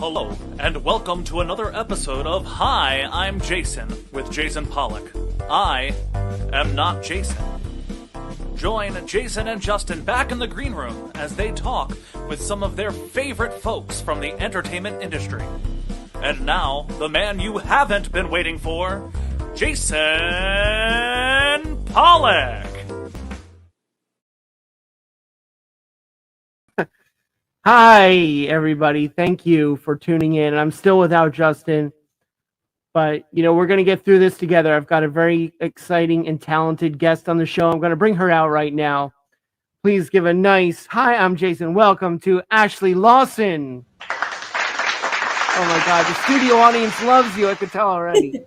Hello, and welcome to another episode of Hi, I'm Jason, with Jason Pollock. I am not Jason. Join Jason and Justin back in the green room as they talk with some of their favorite folks from the entertainment industry. And now, the man you haven't been waiting for, Jason Pollock! Hi, everybody. Thank you for tuning in. I'm still without Justin, but, we're going to get through this together. I've got a very exciting and talented guest on the show. I'm going to bring her out right now. Please give a nice, hi, I'm Jason. Welcome to Ashlie Lawson. Oh, my God. The studio audience loves you. I could tell already.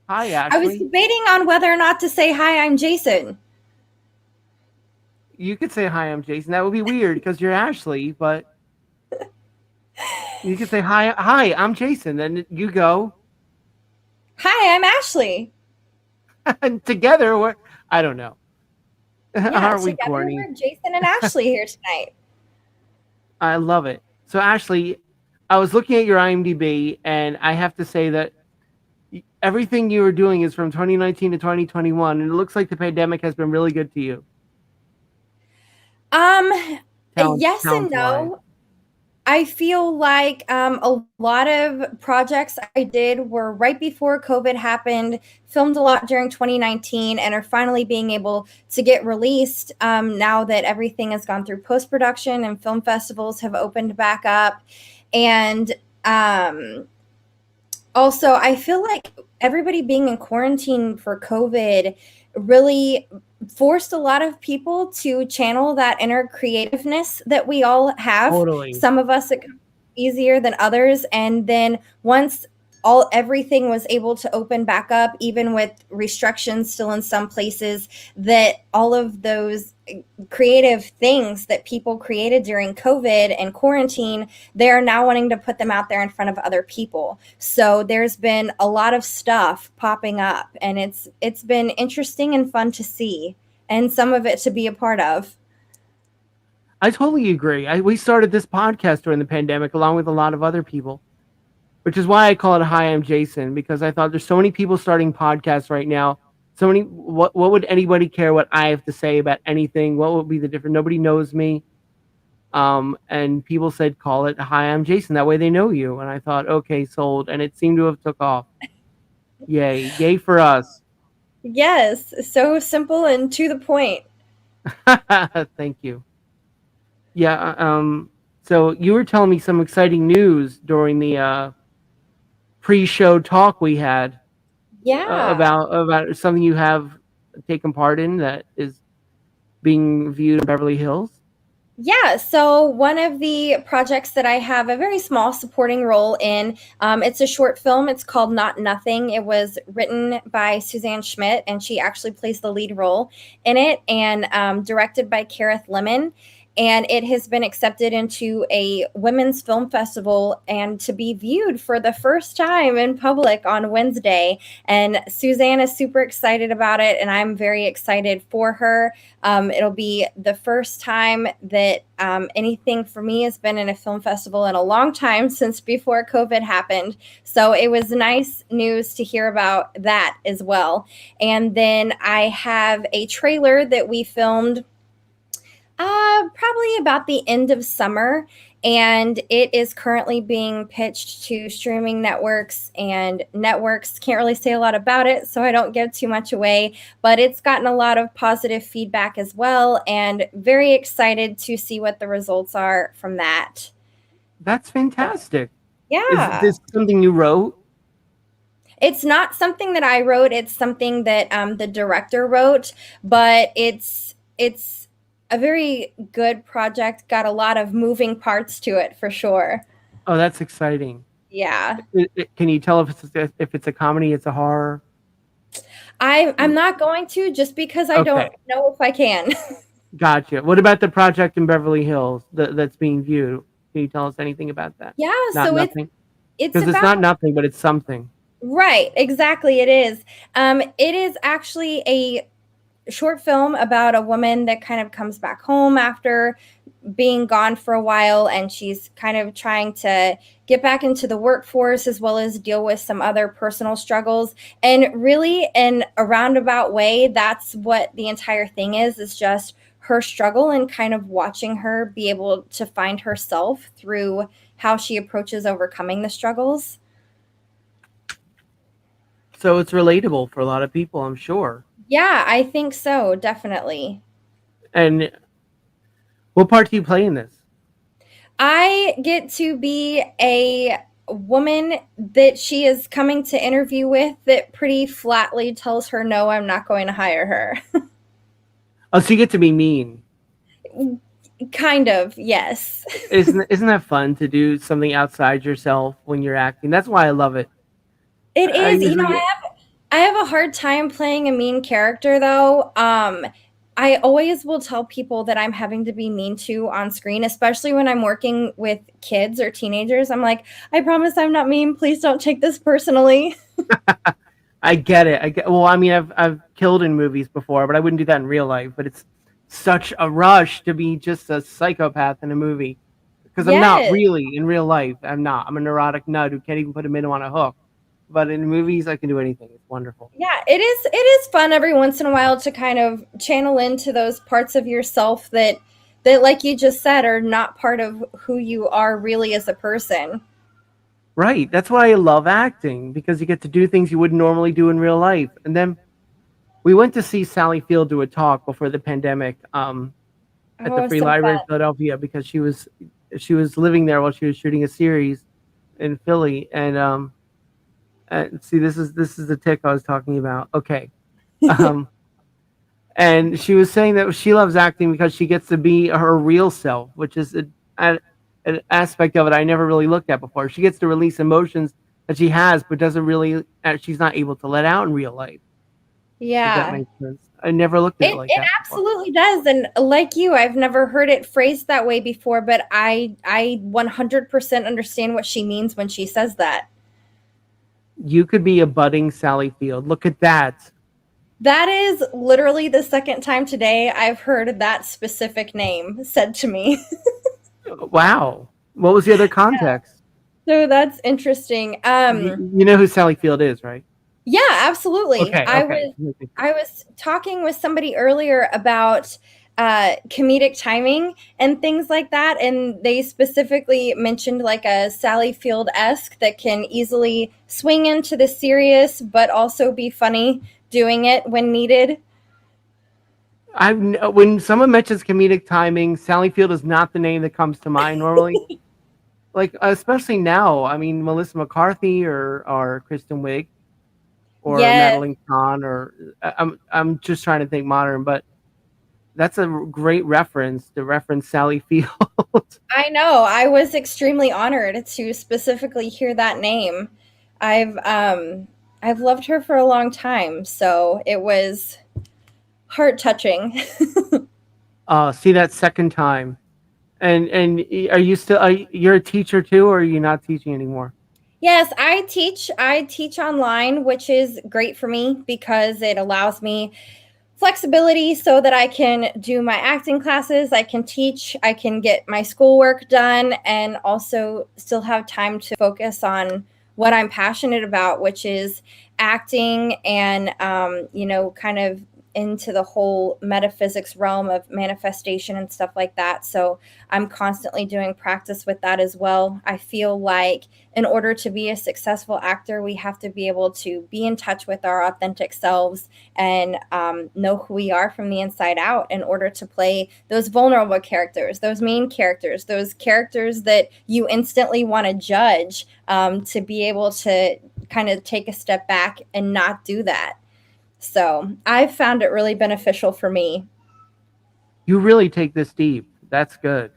Hi, Ashlie. I was debating on whether or not to say, hi, I'm Jason. You could say, hi, I'm Jason. That would be weird because you're Ashlie, but you could say, hi, I'm Jason. Then you go. Hi, I'm Ashlie. And together, I don't know. Yeah, Aren't we corny? We're Jason and Ashlie here tonight. I love it. So, Ashlie, I was looking at your IMDb, and I have to say that everything you were doing is from 2019 to 2021, and it looks like the pandemic has been really good to you. Yes and no. I feel like a lot of projects I did were right before COVID happened, filmed a lot during 2019, and are finally being able to get released now that everything has gone through post-production and film festivals have opened back up. And also, I feel like everybody being in quarantine for COVID really forced a lot of people to channel that inner creativeness that we all have. Totally. Some of us it comes easier than others. And then once everything was able to open back up, even with restrictions still in some places, that all of those creative things that people created during COVID and quarantine, they're now wanting to put them out there in front of other people. So there's been a lot of stuff popping up, and it's been interesting and fun to see, and some of it to be a part of. I totally agree. We started this podcast during the pandemic along with a lot of other people, which is why I call it Hi, I'm Jason, because I thought there's so many people starting podcasts right now. So many, what would anybody care what I have to say about anything? What would be the difference? Nobody knows me. And people said, call it Hi, I'm Jason. That way they know you. And I thought, okay, sold. And it seemed to have took off. Yay. Yay for us. Yes. So simple and to the point. Thank you. Yeah. So you were telling me some exciting news during the pre-show talk we had. Yeah. About something you have taken part in that is being viewed in Beverly Hills. Yeah, so one of the projects that I have a very small supporting role in, it's a short film. It's called Not Nothing. It was written by Suzanne Schmidt, and she actually plays the lead role in it, and directed by Kareth Lemon. And it has been accepted into a women's film festival and to be viewed for the first time in public on Wednesday. And Suzanne is super excited about it, and I'm very excited for her. It'll be the first time that anything for me has been in a film festival in a long time, since before COVID happened. So it was nice news to hear about that as well. And then I have a trailer that we filmed probably about the end of summer, and it is currently being pitched to streaming networks, and networks can't really say a lot about it, so I don't give too much away, but it's gotten a lot of positive feedback as well, and very excited to see what the results are from that. That's fantastic. Yeah. Is this something you wrote? It's not something that I wrote. It's something that the director wrote, but it's a very good project, got a lot of moving parts to it for sure. Oh, that's exciting. Yeah. Can you tell if it's a comedy, it's a horror? I'm not going to, just because I don't know if I can. Gotcha. What about the project in Beverly Hills that's being viewed? Can you tell us anything about that? Yeah, Not so nothing? it's Because it's not nothing, but it's something. Right, exactly, it is. It is actually a short film about a woman that kind of comes back home after being gone for a while, and she's kind of trying to get back into the workforce as well as deal with some other personal struggles. And really, in a roundabout way, that's what the entire thing is just her struggle and kind of watching her be able to find herself through how she approaches overcoming the struggles. So it's relatable for a lot of people, I'm sure. Yeah, I think so, definitely. And what part do you play in this? I get to be a woman that she is coming to interview with that pretty flatly tells her, no, I'm not going to hire her. Oh, so you get to be mean. Kind of, yes. Isn't that fun to do something outside yourself when you're acting? That's why I love it. It is. I have a hard time playing a mean character, though. I always will tell people that I'm having to be mean to on screen, especially when I'm working with kids or teenagers. I'm like, I promise I'm not mean. Please don't take this personally. I get it. Well, I mean, I've killed in movies before, but I wouldn't do that in real life. But it's such a rush to be just a psychopath in a movie, because I'm not really in real life. I'm not. I'm a neurotic nut who can't even put a minnow on a hook. But in movies, I can do anything. It's wonderful. Yeah, it is. It is fun every once in a while to kind of channel into those parts of yourself that, like you just said, are not part of who you are really as a person. Right. That's why I love acting, because you get to do things you wouldn't normally do in real life. And then we went to see Sally Field do a talk before the pandemic at the Free Library of Philadelphia, because she was living there while she was shooting a series in Philly. And see, this is the tick I was talking about. Okay. And she was saying that she loves acting because she gets to be her real self, which is an aspect of it I never really looked at before. She gets to release emotions that she has, but she's not able to let out in real life. Yeah. If that makes sense. I never looked at it like that. It absolutely does. And like you, I've never heard it phrased that way before, but I 100% understand what she means when she says that. You could be a budding Sally Field. Look at that. That is literally the second time today I've heard that specific name said to me. Wow. What was the other context? Yeah. So that's interesting. You know who Sally Field is, right? Yeah, absolutely. Okay. I was talking with somebody earlier about comedic timing and things like that, and they specifically mentioned like a Sally Field-esque that can easily swing into the serious but also be funny doing it when needed. When someone mentions comedic timing, Sally Field is not the name that comes to mind normally. Like, especially now, I mean, Melissa McCarthy or Kristen Wiig or Madeline Kahn, or I'm just trying to think modern, but that's a great reference to reference Sally Field. I know. I was extremely honored to specifically hear that name. I've loved her for a long time, so it was heart touching. See that second time. And are you you're a teacher too, or are you not teaching anymore? Yes, I teach online, which is great for me because it allows me flexibility so that I can do my acting classes, I can teach, I can get my schoolwork done, and also still have time to focus on what I'm passionate about, which is acting and, kind of into the whole metaphysics realm of manifestation and stuff like that. So I'm constantly doing practice with that as well. I feel like in order to be a successful actor, we have to be able to be in touch with our authentic selves and know who we are from the inside out in order to play those vulnerable characters, those main characters, those characters that you instantly want to judge, to be able to kind of take a step back and not do that. So I've found it really beneficial for me. You really take this deep. That's good.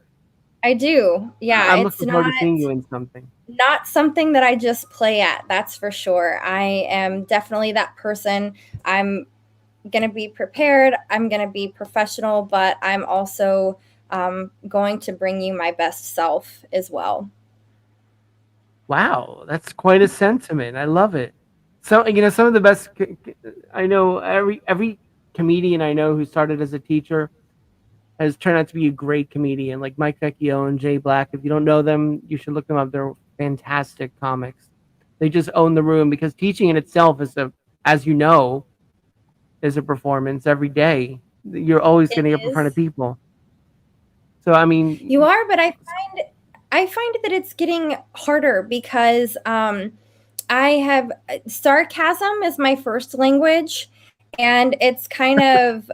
I do. Yeah. I'm looking forward to seeing you in something. Not something that I just play at. That's for sure. I am definitely that person. I'm going to be prepared. I'm going to be professional, but I'm also going to bring you my best self as well. Wow. That's quite a sentiment. I love it. So, some of the best, I know every comedian I know who started as a teacher, has turned out to be a great comedian, like Mike Vecchio and Jay Black. If you don't know them, you should look them up. They're fantastic comics. They just own the room because teaching in itself is as you know, is a performance every day. You're always It going to get up in front of is. people. So I mean, You are, but I find that it's getting harder because I have sarcasm is my first language, and it's kind of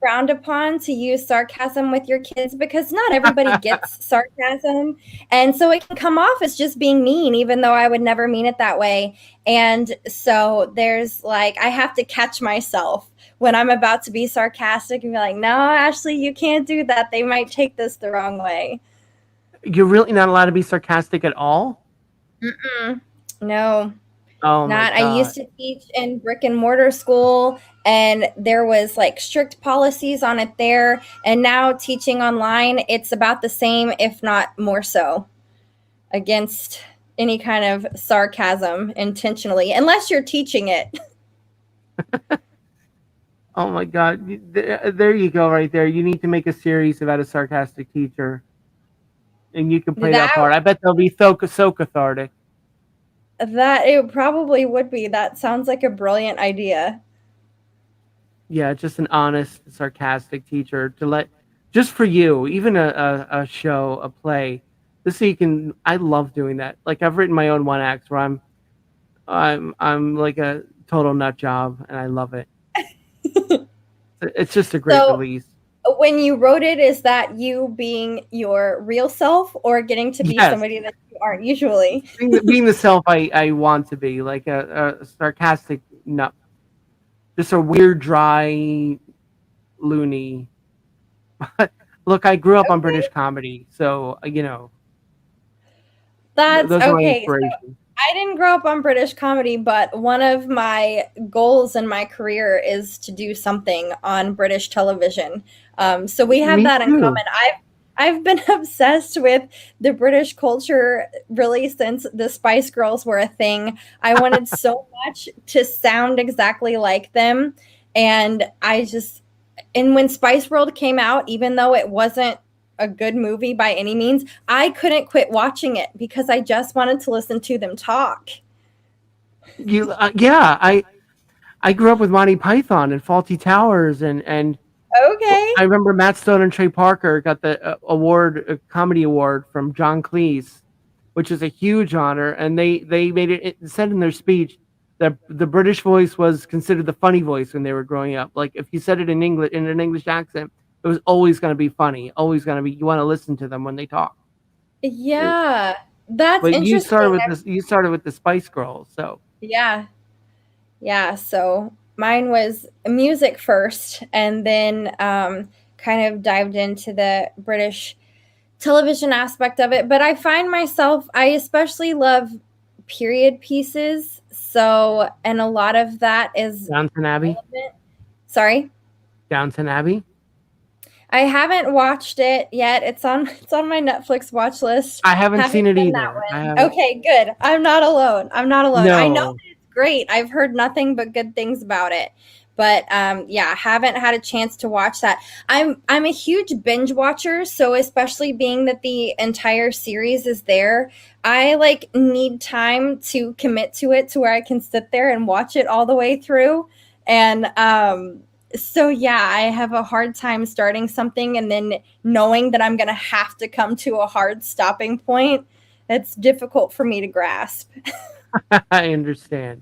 frowned upon to use sarcasm with your kids because not everybody gets sarcasm. And so it can come off as just being mean, even though I would never mean it that way. And so there's like, I have to catch myself when I'm about to be sarcastic and be like, no, Ashley, you can't do that. They might take this the wrong way. you're really not allowed to be sarcastic at all. Mm-mm. No. Oh my Not. I god! used to teach in brick and mortar school, and there was like strict policies on it there. And now teaching online, it's about the same, if not more so, against any kind of sarcasm intentionally, unless you're teaching it. Oh my god! There you go, right there. You need to make a series about a sarcastic teacher, and you can play that That part. I bet they'll be so cathartic. that it probably would be. That sounds like a brilliant idea. Yeah, just an honest, sarcastic teacher to let just for you, even a show, a play. Just so you can. I love doing that. Like I've written my own one act where I'm like a total nut job, and I love it. It's just a great So release. when you wrote it, is that you being your real self or getting to be Yes, somebody that you aren't usually? being the self I want to be, like a sarcastic nut, just a weird, dry, loony. Look, I grew up on Okay. British comedy, so That's those are my okay. inspirations. I didn't grow up on British comedy, but one of my goals in my career is to do something on British television. So we have Me that in too. common. I've been obsessed with the British culture really since the Spice Girls were a thing. I wanted so much to sound exactly like them, and when Spice World came out, even though it wasn't a good movie by any means, I couldn't quit watching it because I just wanted to listen to them talk. Yeah, I grew up with Monty Python and Faulty Towers, and Okay. I remember Matt Stone and Trey Parker got the comedy award from John Cleese, which is a huge honor. And they made it said in their speech that the British voice was considered the funny voice when they were growing up. Like if you said it in English in an English accent, it was always going to be funny. Always going to be you want to listen to them when they talk. It- Yeah. That's but you started interesting. with this. You started with the Spice Girls, so Yeah. Yeah. So mine was music first, and then kind of dived into the British television aspect of it. But I find myself, I especially love period pieces. So, and a lot of that is Downton Abbey, relevant. Sorry. Downton Abbey. I haven't watched it yet. It's on my Netflix watch list. I haven't Haven't seen it done that either. I one. haven't. Okay, good. I'm not alone. I'm not alone. I know No, that it's great. I've heard nothing but good things about it. But yeah, haven't had a chance to watch that. I'm a huge binge watcher, so especially being that the entire series is there, I like need time to commit to it to where I can sit there and watch it all the way through. And so yeah, I have a hard time starting something and then knowing that I'm going to have to come to a hard stopping point. It's difficult for me to grasp. I understand.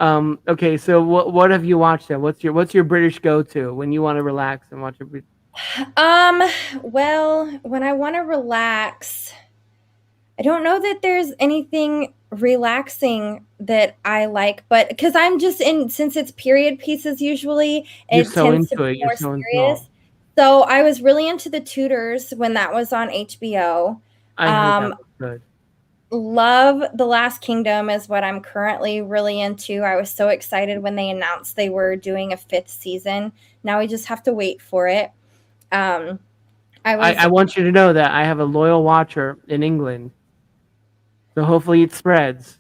Okay, so what have you watched then? What's your British go to when you want to relax and watch a Um, well, when I want to relax, I don't know that there's anything relaxing that I like, but because I'm just since it's period pieces, usually you're it so tends to into be it, you're more so enthralled. serious. So I was really into The Tudors when that was on HBO. I heard that Um, was good. love The Last Kingdom is what I'm currently really into. I was so excited when they announced they were doing a fifth season. Now we just have to wait for it. Um, I was I want you to know that I have a loyal watcher in England, so hopefully it spreads.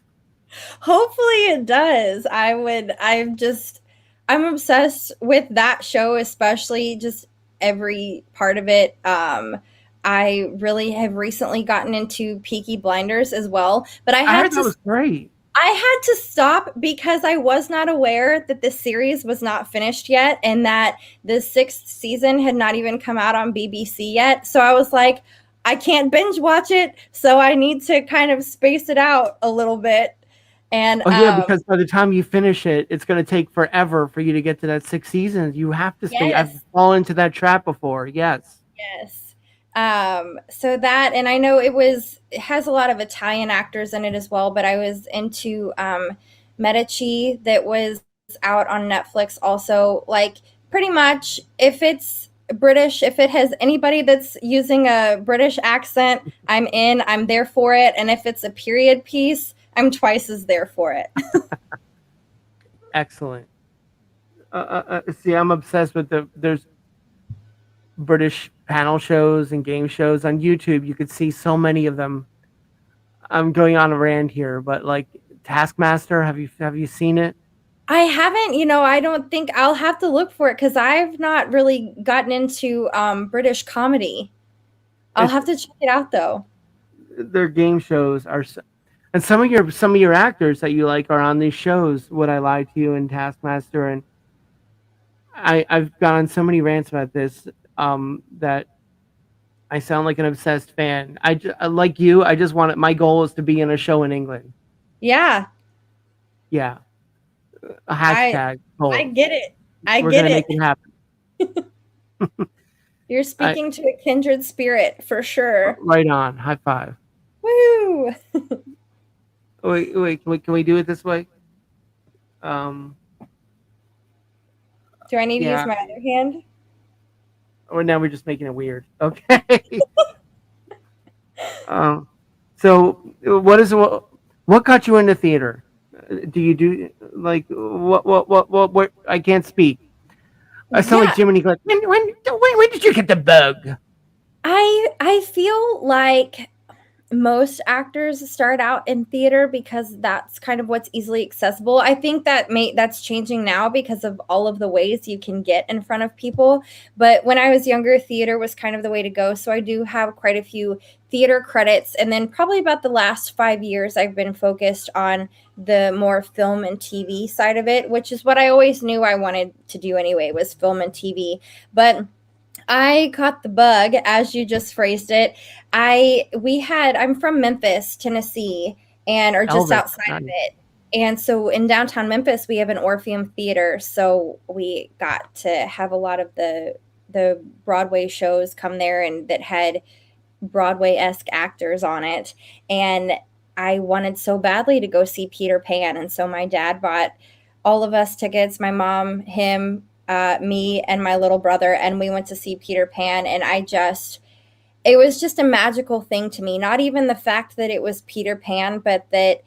Hopefully it does. I'm obsessed with that show, especially just every part of it. I really have recently gotten into Peaky Blinders as well, but I heard that was great. I had to stop because I was not aware that the series was not finished yet and that the 6th season had not even come out on BBC yet. So I was like, I can't binge watch it, so I need to kind of space it out a little bit. And because by the time you finish it, it's going to take forever for you to get to that 6 seasons. You have to stay. Yes. I've fallen into that trap before. Yes. So that, and I know it has a lot of Italian actors in it as well, but I was into Medici, that was out on Netflix also. Like, pretty much, if it's British, if it has anybody that's using a British accent, I'm in, I'm there for it. And if it's a period piece, I'm twice as there for it. Excellent. See, I'm obsessed with there's British panel shows and game shows on YouTube. You could see so many of them. I'm going on a rant here, but like Taskmaster, have you seen it? I haven't, I don't think I'll have to look for it because I've not really gotten into British comedy. I'll have to check it out though. Their game shows are, and some of your actors that you like are on these shows. Would I Lie to You and Taskmaster, and I've gone on so many rants about this that I sound like an obsessed fan. Like you, I just want it. My goal is to be in a show in England. Yeah. Yeah. A hashtag. I get it. We're gonna make it happen. You're speaking to a kindred spirit for sure. Right on. High five. Woo! Wait. Can we do it this way? Do I need to use my other hand? Or now we're just making it weird. Okay. So what got you into theater? Do you do like what I can't speak. I sound like Jiminy Glick. When did you get the bug? I feel like most actors start out in theater because that's kind of what's easily accessible. I think that's changing now because of all of the ways you can get in front of people. But when I was younger, theater was kind of the way to go. So I do have quite a few theater credits. And then probably about the last 5 years, I've been focused on the more film and TV side of it, which is what I always knew I wanted to do anyway, was film and TV. But I caught the bug, as you just phrased it. I'm from Memphis, Tennessee, or just outside of it. And so in downtown Memphis, we have an Orpheum Theater. So we got to have a lot of the Broadway shows come there and that had Broadway-esque actors on it. And I wanted so badly to go see Peter Pan. And so my dad bought all of us tickets, my mom, him, me and my little brother, and we went to see Peter Pan, and it was just a magical thing to me. Not even the fact that it was Peter Pan, but that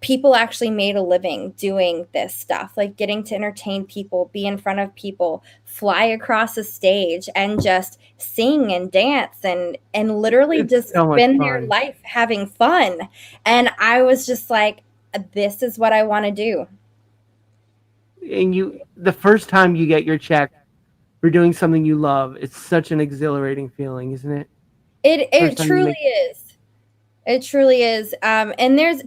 people actually made a living doing this stuff, like getting to entertain people, be in front of people, fly across a stage, and just sing and dance and literally just spend their life having fun. And I was just like, this is what I want to do. And the first time you get your check for doing something you love, it's such an exhilarating feeling, isn't it? It truly is. It truly is. And there's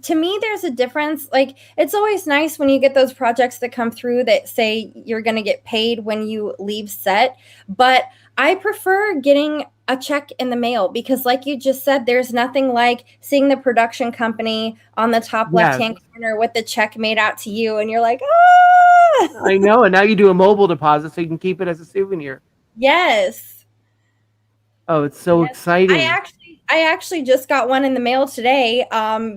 a difference. Like, it's always nice when you get those projects that come through that say you're going to get paid when you leave set. But I prefer getting a check in the mail because, like you just said, there's nothing like seeing the production company on the top left-hand corner with the check made out to you. And you're like, ah! I know. And now you do a mobile deposit so you can keep it as a souvenir. Yes. Oh, it's so exciting. I actually just got one in the mail today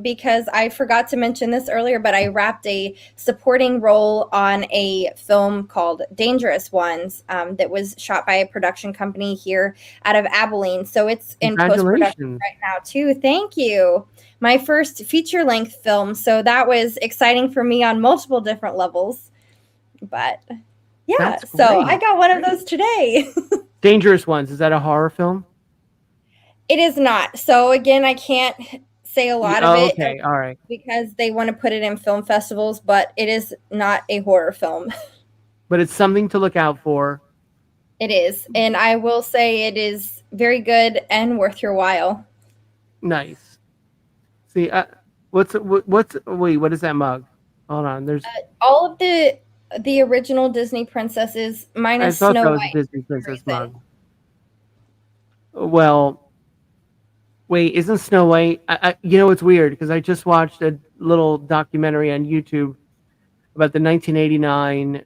because I forgot to mention this earlier, but I wrapped a supporting role on a film called Dangerous Ones that was shot by a production company here out of Abilene. So it's in post-production right now too. Thank you. My first feature-length film. So that was exciting for me on multiple different levels. But yeah, so I got one of those today. Dangerous Ones. Is that a horror film? It is not. So again, I can't say a lot of it. Okay, all right. Because they want to put it in film festivals, but it is not a horror film. But it's something to look out for. It is, and I will say it is very good and worth your while. Nice. See, wait, what is that mug? Hold on. There's All of the original Disney princesses, I minus thought Snow that was a White, Disney for some Princess reason. mug. Well, wait, isn't Snow White? It's weird because I just watched a little documentary on YouTube about the 1989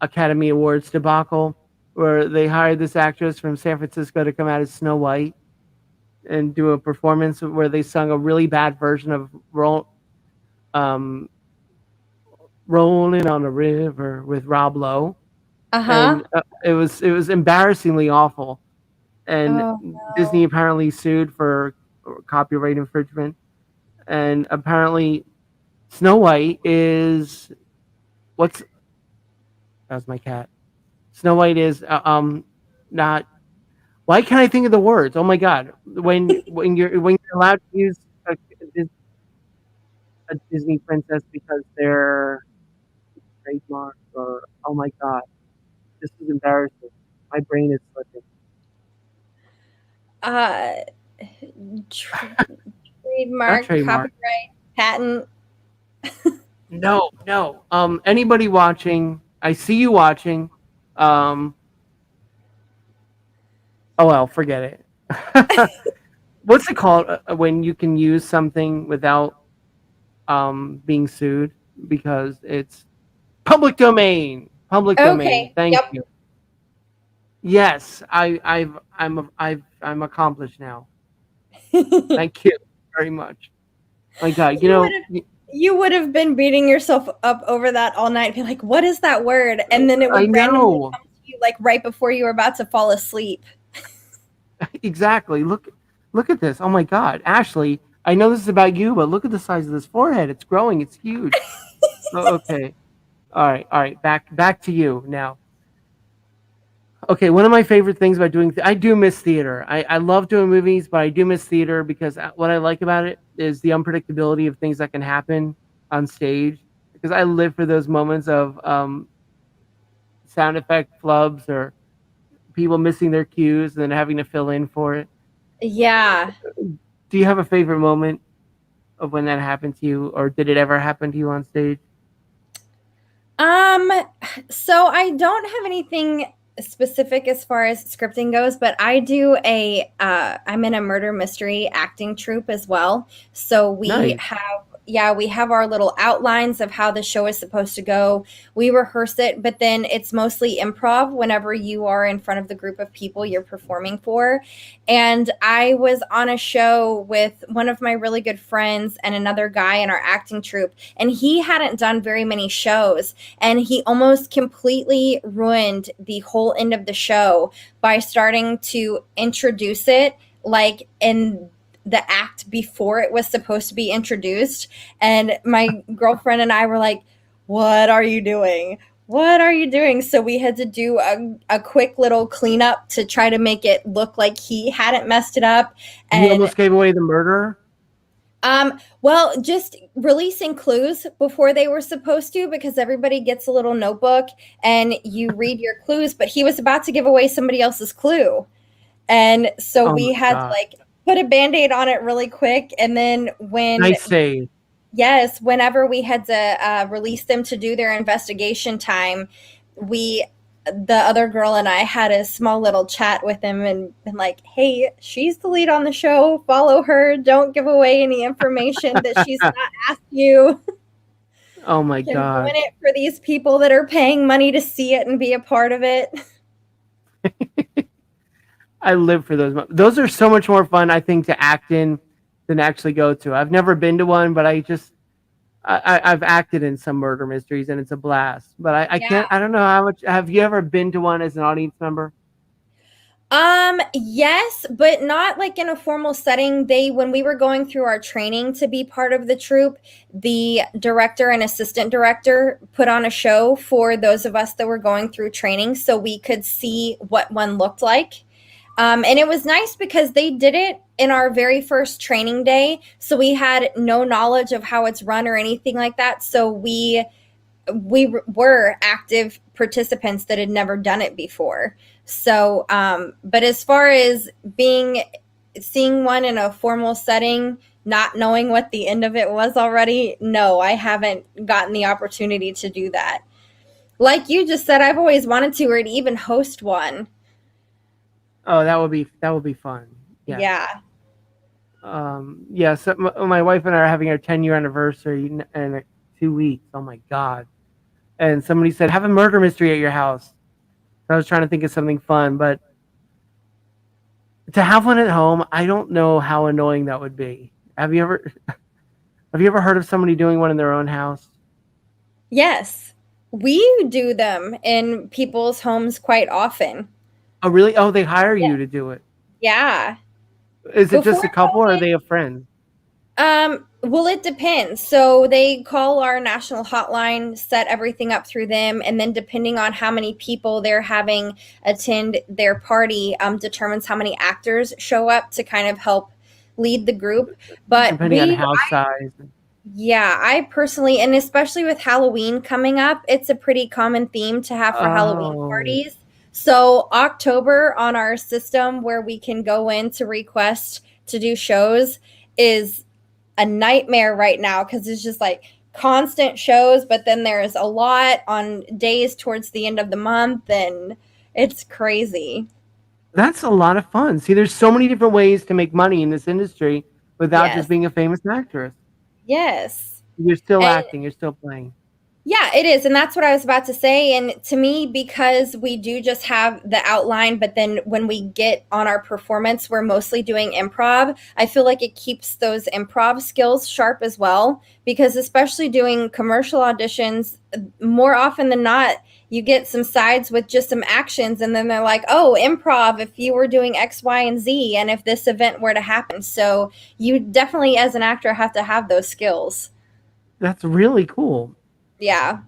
Academy Awards debacle, where they hired this actress from San Francisco to come out as Snow White and do a performance where they sung a really bad version of um, "Rolling on the River" with Rob Lowe, Uh-huh. and it was embarrassingly awful. And Oh Disney no. apparently sued for copyright infringement, and apparently Snow White is what's that was my cat. Snow White is not. Why can't I think of the words? Oh my god! When you're allowed to use a Disney princess because they're trademark or oh my god, this is embarrassing. My brain is slipping. Uh Not Trademark, trademark. copyright, patent. No, no. Anybody watching? I see you watching. Um. Oh well, forget it. What's it called when you can use something without being sued because it's public domain? Public domain. Okay. Thank Yep. you. Yes, I'm accomplished now. Thank you very much. My God, You would have you would have been beating yourself up over that all night, be like, what is that word? And then it I would randomly know come to you like right before you were about to fall asleep. exactly. Look at this. Oh my God, Ashley. I know this is about you, but look at the size of this forehead. It's growing. It's huge. Okay. All right. Back to you now. Okay, one of my favorite things about I do miss theater. I love doing movies, but I do miss theater because what I like about it is the unpredictability of things that can happen on stage. Because I live for those moments of sound effect flubs or people missing their cues and then having to fill in for it. Yeah. Do you have a favorite moment of when that happened to you, or did it ever happen to you on stage? Um, so I don't have anything specific as far as scripting goes, but I'm in a murder mystery acting troupe as well. So Nice. we have our little outlines of how the show is supposed to go. We rehearse it, but then it's mostly improv whenever you are in front of the group of people you're performing for. And I was on a show with one of my really good friends and another guy in our acting troupe, and he hadn't done very many shows, and he almost completely ruined the whole end of the show by starting to introduce it like in the act before it was supposed to be introduced. And my girlfriend and I were like, what are you doing? What are you doing? So we had to do a quick little cleanup to try to make it look like he hadn't messed it up. You And almost gave away the murderer. well, just releasing clues before they were supposed to, because everybody gets a little notebook and you read your clues, but he was about to give away somebody else's clue. And so Oh we my had to God. like put a band-aid on it really quick. And then Nice save. yes, whenever we had to release them to do their investigation time, the other girl and I had a small little chat with him and been like, hey, she's the lead on the show. Follow her. Don't give away any information that she's not asked you. Oh my Can ruin God. it for these people that are paying money to see it and be a part of it. I live for those. Those are so much more fun, I think, to act in than actually go to. I've never been to one, but I've acted in some murder mysteries, and it's a blast. But I Yeah. can't. I don't know how much. Have you ever been to one as an audience member? Yes, but not like in a formal setting. When we were going through our training to be part of the troupe, the director and assistant director put on a show for those of us that were going through training so we could see what one looked like. And it was nice because they did it in our very first training day. So we had no knowledge of how it's run or anything like that. So we were active participants that had never done it before. So, but as far as seeing one in a formal setting, not knowing what the end of it was already, no, I haven't gotten the opportunity to do that. Like you just said, I've always wanted to, or to even host one. Oh, that would be fun. Yeah. Yeah. Yeah. So my wife and I are having our 10-year anniversary in 2 weeks. Oh my God. And somebody said, have a murder mystery at your house. I was trying to think of something fun, but to have one at home, I don't know how annoying that would be. Have you ever heard of somebody doing one in their own house? Yes. We do them in people's homes quite often. Oh, really? Oh, they hire Yeah. you to do it. Yeah. Is it just Before a couple or are COVID, they a friend? well, it depends. So they call our national hotline, set everything up through them, and then depending on how many people they're having attend their party, determines how many actors show up to kind of help lead the group. But Depending on house size. yeah, I personally, and especially with Halloween coming up, it's a pretty common theme to have for Halloween Oh, parties. So October on our system where we can go in to request to do shows is a nightmare right now because it's just like constant shows, but then there's a lot on days towards the end of the month, and it's crazy. that's a lot of fun. See, there's so many different ways to make money in this industry without just Yes. being a famous actress. Yes. You're still And acting, you're still playing. yeah, it is. And that's what I was about to say. And to me, because we do just have the outline, but then when we get on our performance, we're mostly doing improv. I feel like it keeps those improv skills sharp as well, because especially doing commercial auditions, more often than not, you get some sides with just some actions. And then they're like, oh, improv, if you were doing X, Y, and Z, and if this event were to happen. So you definitely, as an actor, have to have those skills. That's really cool. Yeah.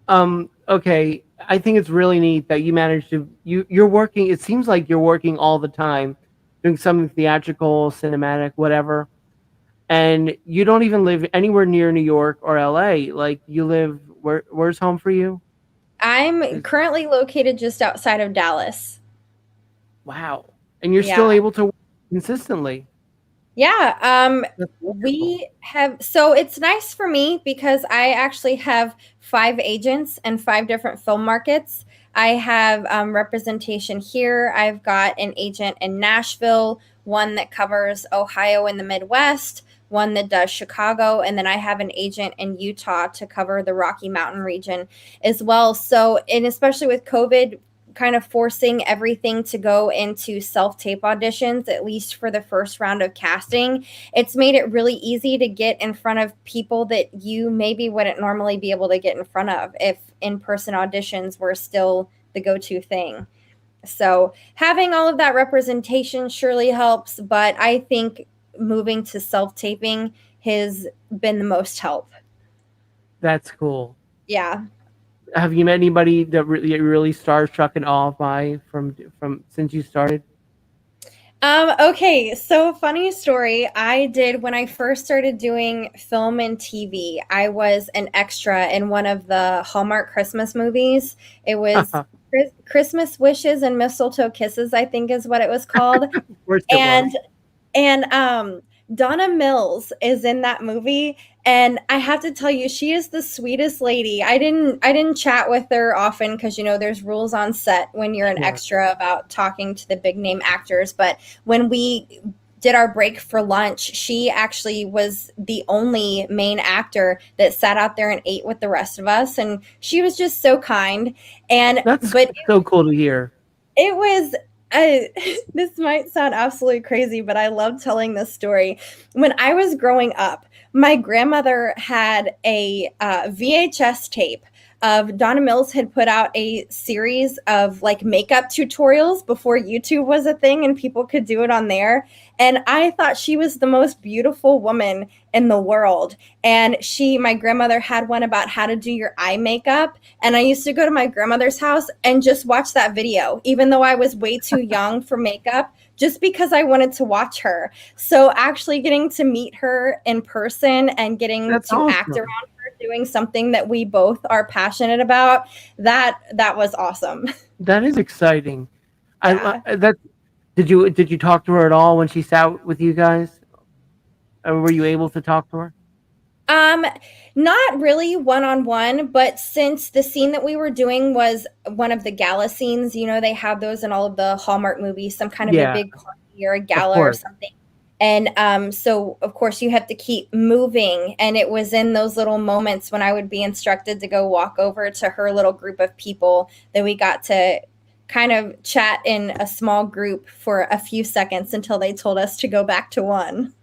Okay, I think it's really neat that you managed to you're working, it seems like you're working all the time doing something theatrical, cinematic, whatever. And you don't even live anywhere near New York or LA. Like you live where's home for you? I'm Is- currently located just outside of Dallas. Wow. And you're still Yeah. able to work consistently. Yeah. That's wonderful. We have, so it's nice for me because I actually have 5 agents and 5 different film markets. I have representation here. I've got an agent in Nashville, one that covers Ohio and the Midwest, one that does Chicago, and then I have an agent in Utah to cover the Rocky Mountain region as well. So, and especially with COVID, kind of forcing everything to go into self-tape auditions, at least for the first round of casting, it's made it really easy to get in front of people that you maybe wouldn't normally be able to get in front of if in-person auditions were still the go-to thing. So having all of that representation surely helps, but I think moving to self-taping has been the most help. That's cool. Yeah. Have you met anybody that really starstruck and awed by from since you started? Okay, so funny story. I did when I first started doing film and TV, I was an extra in one of the Hallmark Christmas movies. It was Of Christmas Wishes and Mistletoe Kisses, I think is what it was called. course it was. And Donna Mills is in that movie, and I have to tell you, she is the sweetest lady. I didn't chat with her often because there's rules on set when you're an Yeah. extra about talking to the big name actors. But when we did our break for lunch, she actually was the only main actor that sat out there and ate with the rest of us, and she was just so kind. And That's but so cool to hear. it was this might sound absolutely crazy, but I love telling this story. When I was growing up, my grandmother had a VHS tape of Donna Mills had put out a series of like makeup tutorials before YouTube was a thing and people could do it on there. And I thought she was the most beautiful woman in the world. And my grandmother had one about how to do your eye makeup. And I used to go to my grandmother's house and just watch that video, even though I was way too young for makeup, just because I wanted to watch her. So actually getting to meet her in person and getting That's to act awesome. around her doing something that we both are passionate about. That was awesome. That is exciting. Yeah. That did you talk to her at all when she sat with you guys? Or were you able to talk to her? Um, Not really one on one, but since the scene that we were doing was one of the gala scenes, you know, they have those in all of the Hallmark movies, some kind of a Yeah, big party or a of gala or course. something. And so of course you have to keep moving. And it was in those little moments when I would be instructed to go walk over to her little group of people that we got to kind of chat in a small group for a few seconds until they told us to go back to one.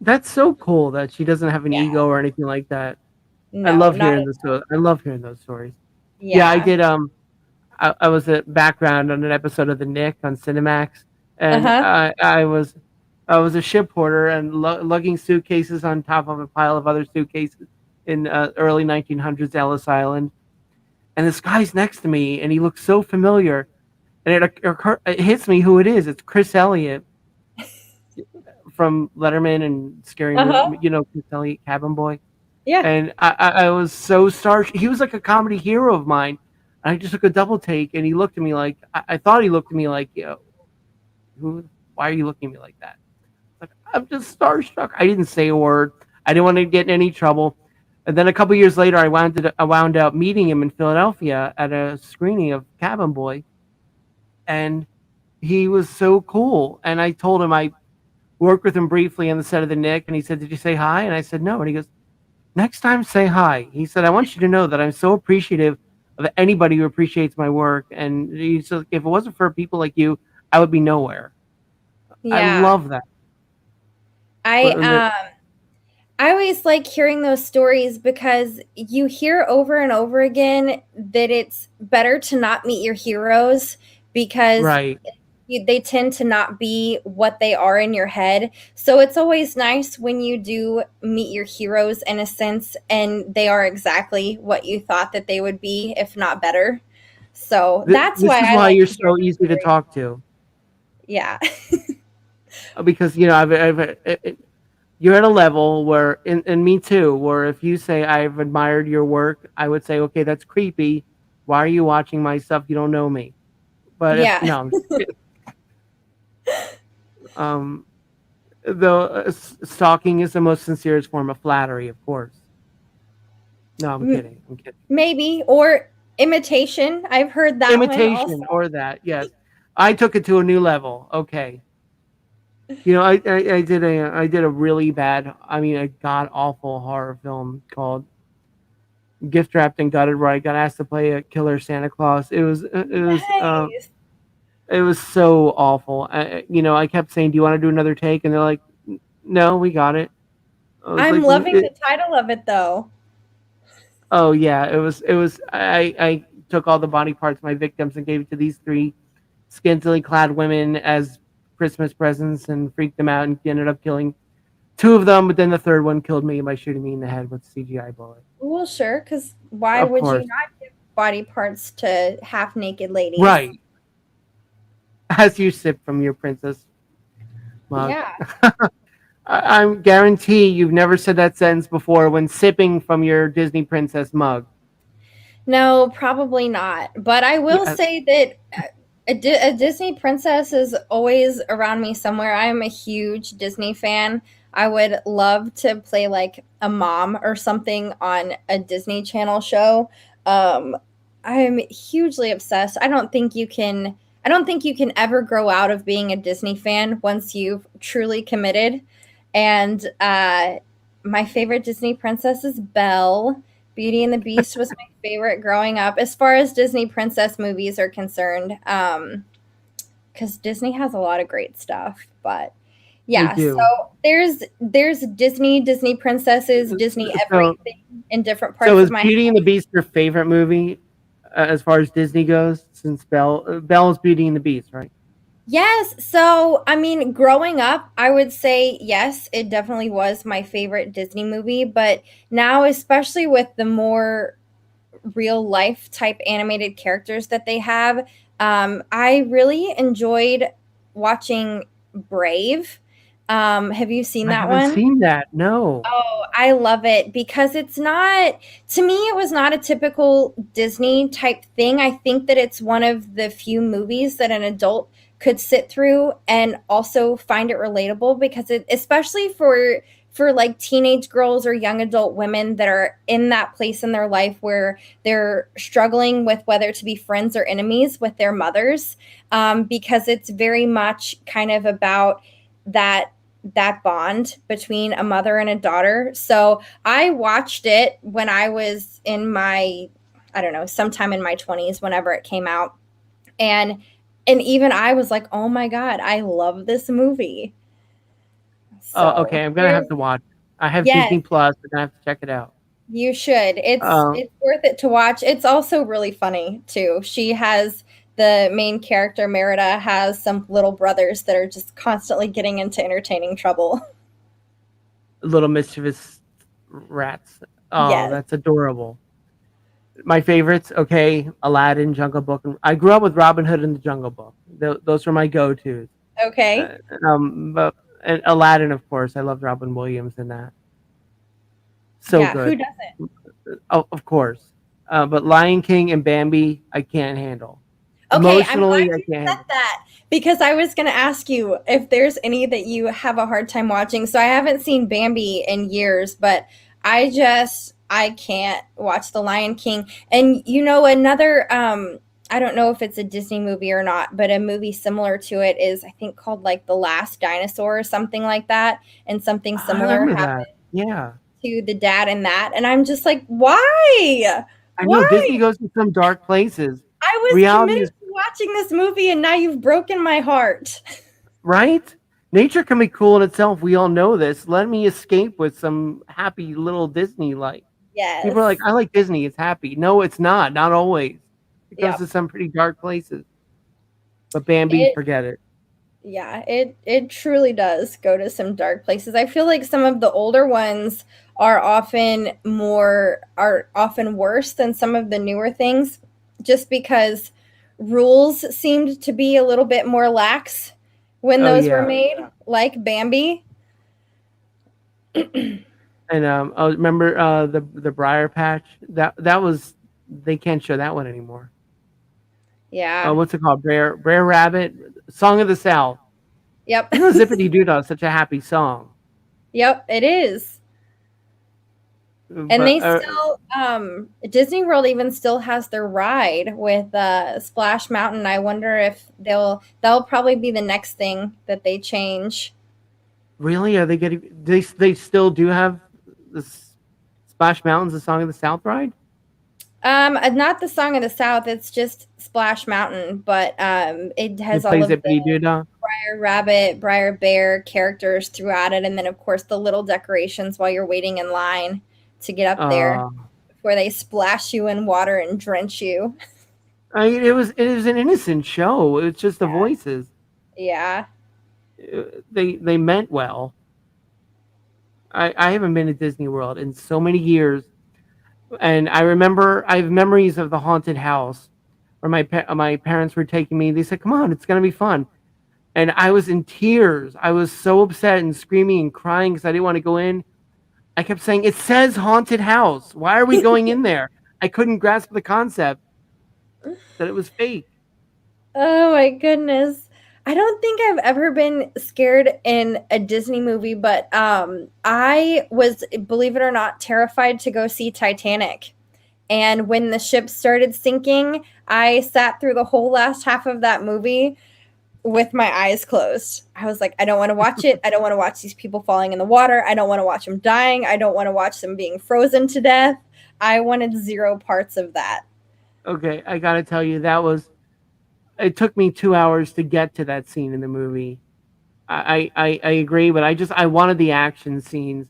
That's so cool that she doesn't have an Yeah. ego or anything like that. I No, love not hearing at this. I love hearing those stories. Yeah, I yeah. did. I was a background on an episode of The Nick on Cinemax, and Uh-huh. I was a ship porter and lugging suitcases on top of a pile of other suitcases in early 1900s Ellis Island. And this guy's next to me, and he looks so familiar, and it hits me who it is. It's Chris Elliott from Letterman and Scary Uh-huh. Movie. You know, Chris Elliott, Cabin Boy. Yeah. And I was so starstruck. He was like a comedy hero of mine. I just took a double take, and he looked at me like I thought he looked at me like, who? Why are you looking at me like that? Like, I'm just starstruck. I didn't say a word. I didn't want to get in any trouble. And then a couple years later, I wound up meeting him in Philadelphia at a screening of Cabin Boy, and he was so cool. And I told him I worked with him briefly on the set of The Nick, and he said, "Did you say hi?" And I said, "No." And he goes, "Next time, say hi." He said, "I want you to know that I'm so appreciative of anybody who appreciates my work." And he said, "If it wasn't for people like you, I would be nowhere." I Yeah. love that. I But when the- I always like hearing those stories because you hear over and over again that it's better to not meet your heroes because right. they tend to not be what they are in your head. So it's always nice when you do meet your heroes in a sense and they are exactly what you thought that they would be, if not better. So that's This why is I why like you're to hear so those easy to stories. talk to, Yeah. because you're at a level where, and me too, where if you say I've admired your work, I would say, okay, that's creepy. Why are you watching my stuff? You don't know me. But if Yeah. no, I'm just kidding. Um, though stalking is the most sincerest form of flattery, of course. No, I'm M- kidding. I'm kidding. Maybe. Or imitation. I've heard that one also. Imitation or that, yes. I took it to a new level. Okay. You know, I did a really bad, I mean, a god awful horror film called Gift Wrapped and Gutted, where I got asked to play a killer Santa Claus. Nice. It was so awful. I kept saying, "Do you want to do another take?" And they're like, "No, we got it." I was I'm like, loving the title of it though. "Oh yeah, it was." I took all the body parts of my victims and gave it to these three scantily clad women as Christmas presents and freaked them out and ended up killing two of them, but then the third one killed me by shooting me in the head with a CGI bullet. Well, sure, because why Of would you course. not give body parts to half naked ladies? Right. As you sip from your princess mug. Yeah. I'm guarantee you've never said that sentence before when sipping from your Disney princess mug. No, probably not. But I will Yeah, say that a Disney princess is always around me somewhere. I am a huge Disney fan. I would love to play like a mom or something on a Disney Channel show. Um, I'm hugely obsessed. I don't think you can ever grow out of being a Disney fan once you've truly committed. And my favorite Disney princess is Belle. Beauty and the Beast was my favorite growing up, as far as Disney princess movies are concerned. Because Disney has a lot of great stuff. But they yeah, so do. there's Disney princesses, Disney So, everything in different so parts of is my Beauty and the Beast your favorite movie as far as Disney goes? Since Belle is Beauty and the Beast, right? Yes. So, I mean, growing up, I would say yes, it definitely was my favorite Disney movie. But now, especially with the more real life type animated characters that they have, I really enjoyed watching Brave. Have you seen I that haven't one? seen that. No. Oh, I love it because it's not, to me, it was not a typical Disney type thing. I think that it's one of the few movies that an adult could sit through and also find it relatable because it, especially for like teenage girls or young adult women that are in that place in their life where they're struggling with whether to be friends or enemies with their mothers, because it's very much kind of about that bond between a mother and a daughter. So I watched it when I was in my, I don't know, sometime in my 20s whenever it came out. And even I was like, "Oh my god, I love this movie." Oh, So, okay. I'm gonna there's have to watch. I have yes, Disney Plus, and I have to check it out. you should. Um, It's worth it to watch. It's also really funny too. She has the main character Merida has some little brothers that are just constantly getting into entertaining trouble. Little mischievous rats. Oh, Yes. that's adorable. My favorites. Okay, Aladdin, Jungle Book. I grew up with Robin Hood and the Jungle Book. Those were my go-tos. Okay. Uh, but and Aladdin, of course. I loved Robin Williams in that. So Yeah, who good. doesn't? Oh, of course. But Lion King and Bambi, I can't handle. Okay, I'm glad Emotionally, I you can't said handle. that because I was going to ask you if there's any that you have a hard time watching. So I haven't seen Bambi in years, but I can't watch The Lion King. And you know another I don't know if it's a Disney movie or not, but a movie similar to it is I think called like The Last Dinosaur or something like that, and something I similar remember happened that. Yeah. to the dad in that. And I'm just like, "Why? I know Disney Why?" goes to some dark places. I was Reality committed is to watching this movie and now you've broken my heart. right. Nature can be cool in itself. We all know this. Let me escape with some happy little Disney like. People are like, Yes. I like Disney. It's happy. No, it's not. Not always. It goes Yep. to some pretty dark places. But Bambi, It forget it. yeah, it truly does go to some dark places. I feel like some of the older ones are often worse than some of the newer things just because rules seemed to be a little bit more lax when Oh those were yeah. made, like Bambi. And oh, remember the Briar Patch? That was they can't show that one anymore. Yeah. What's it called? Brer Rabbit, Song of the South. Yep. You know, Zippity Doo Dah is such a happy song. Yep, it is. And But they still, Disney World even still has their ride with Splash Mountain. I wonder if that'll probably be the next thing that they change. really, are they getting? They still do have this Splash Mountains, the Song of the South ride. Not the Song of the South. It's just Splash Mountain, but it They has all play of the Zippity Doo Dah. Briar Rabbit, Briar Bear characters throughout it, and then of course the little decorations while you're waiting in line to get up there, Uh, where they splash you in water and drench you. I mean, it was an innocent show. It's just the voices. Yeah. They meant well. I haven't been to Disney World in so many years, and I have memories of the haunted house where my parents were taking me. They said, "Come on, it's gonna be fun," and I was in tears. I was so upset and screaming and crying because I didn't want to go in. I kept saying, "It says haunted house. Why are we going in there?" I couldn't grasp the concept that it was fake. Oh my goodness. I don't think I've ever been scared in a Disney movie, but I was, believe it or not, terrified to go see Titanic. And when the ship started sinking, I sat through the whole last half of that movie with my eyes closed. I was like, I don't want to watch it. I don't want to watch these people falling in the water. I don't want to watch them dying. I don't want to watch them being frozen to death. I wanted zero parts of that. Okay, I gotta tell you, that was. It took me 2 hours to get to that scene in the movie. I agree, but I wanted the action scenes.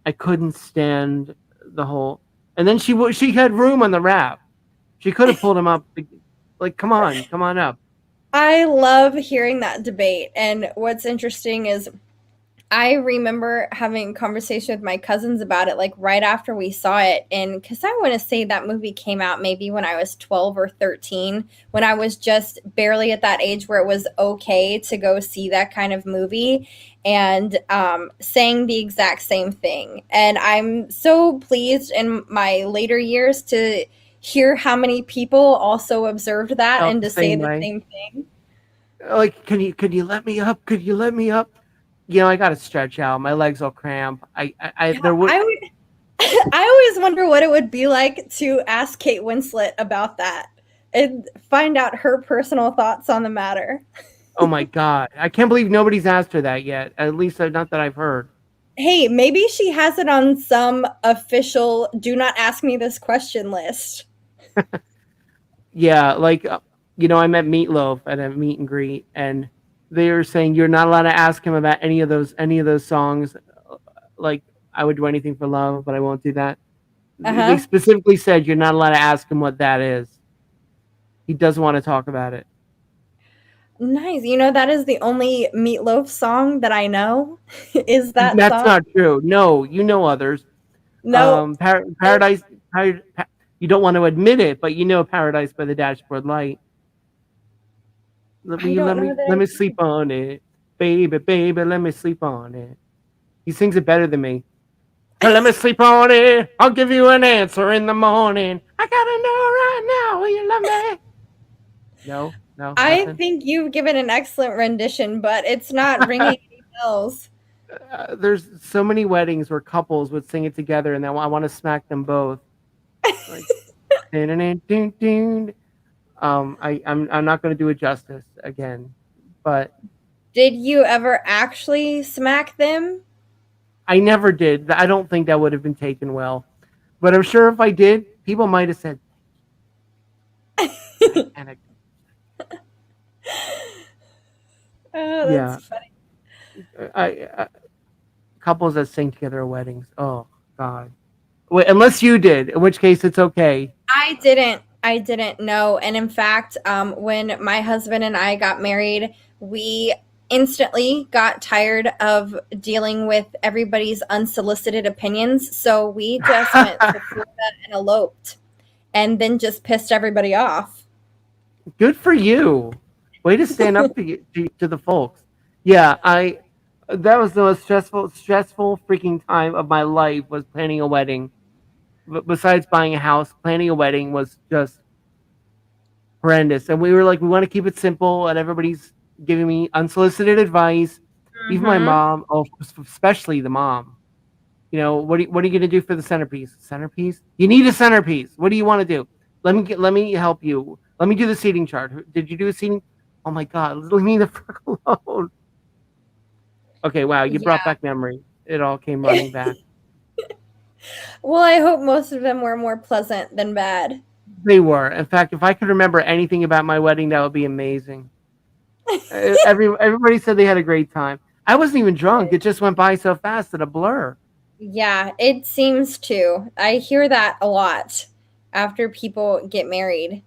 I couldn't stand the whole. And then she had room on the raft. She could have pulled him up. Like, come on up. I love hearing that debate. And what's interesting is I remember having a conversation with my cousins about it, like right after we saw it. And because I want to say that movie came out maybe when I was 12 or 13, when I was just barely at that age where it was okay to go see that kind of movie, and saying the exact same thing. And I'm so pleased in my later years to hear how many people also observed that Felt and the to say same the way. same thing. Like, could you let me up? Could you let me up? You know, I got to stretch out. My legs will cramp. Yeah, There would. I would. I always wonder what it would be like to ask Kate Winslet about that and find out her personal thoughts on the matter. Oh my God, I can't believe nobody's asked her that yet. At least not that I've heard. Hey, maybe she has it on some official "do not ask me this question" list. Yeah, like I met Meatloaf at a meet and greet, and they were saying you're not allowed to ask him about any of those songs. Like, I would do anything for love, but I won't do that. They Uh-huh. specifically said you're not allowed to ask him what that is. He doesn't want to talk about it. Nice. You know, that is the only Meatloaf song that I know is that That's song. not true. No, you know others. No, Paradise. You don't want to admit it, but you know Paradise by the Dashboard Light. Will I you don't know let that me sleep on it, baby, baby, let me sleep on it. He sings it better than me. Let me sleep on it. I'll give you an answer in the morning. I gotta know right now, will you love me? No, no, I nothing. think you've given an excellent rendition, but it's not ringing any bells. There's so many weddings where couples would sing it together, and then I want to smack them both. Like, dun. I'm not going to do it justice again, but Did you ever actually smack them? I never did. I don't think that would have been taken well, but I'm sure if I did, people might have said, "I can't." Oh, that's Yeah, funny. I couples that sing together at weddings. Oh God. Wait, unless you did, in which case it's okay. I didn't. I didn't know. And in fact, when my husband and I got married, we instantly got tired of dealing with everybody's unsolicited opinions. So we just went to Florida and eloped and then just pissed everybody off. Good for you. Way to stand up to the folks. Yeah, I that was the most stressful freaking time of my life was planning a wedding. Besides buying a house, planning a wedding was just horrendous. And we were like, we want to keep it simple, and everybody's giving me unsolicited advice. Even my Mm-hmm. mom, especially the mom. What are you going to do for the centerpiece? Centerpiece? You need a centerpiece. What do you want to do? Let me help you. Let me do the seating chart. Did you do a seating? Oh my God, leave me the fuck alone. Okay, wow, you brought Yeah. back memory. It all came running back. Well, I hope most of them were more pleasant than bad. They were. In fact, if I could remember anything about my wedding, that would be amazing. Everybody said they had a great time. I wasn't even drunk. It just went by so fast at a blur. Yeah, it seems to. I hear that a lot after people get married.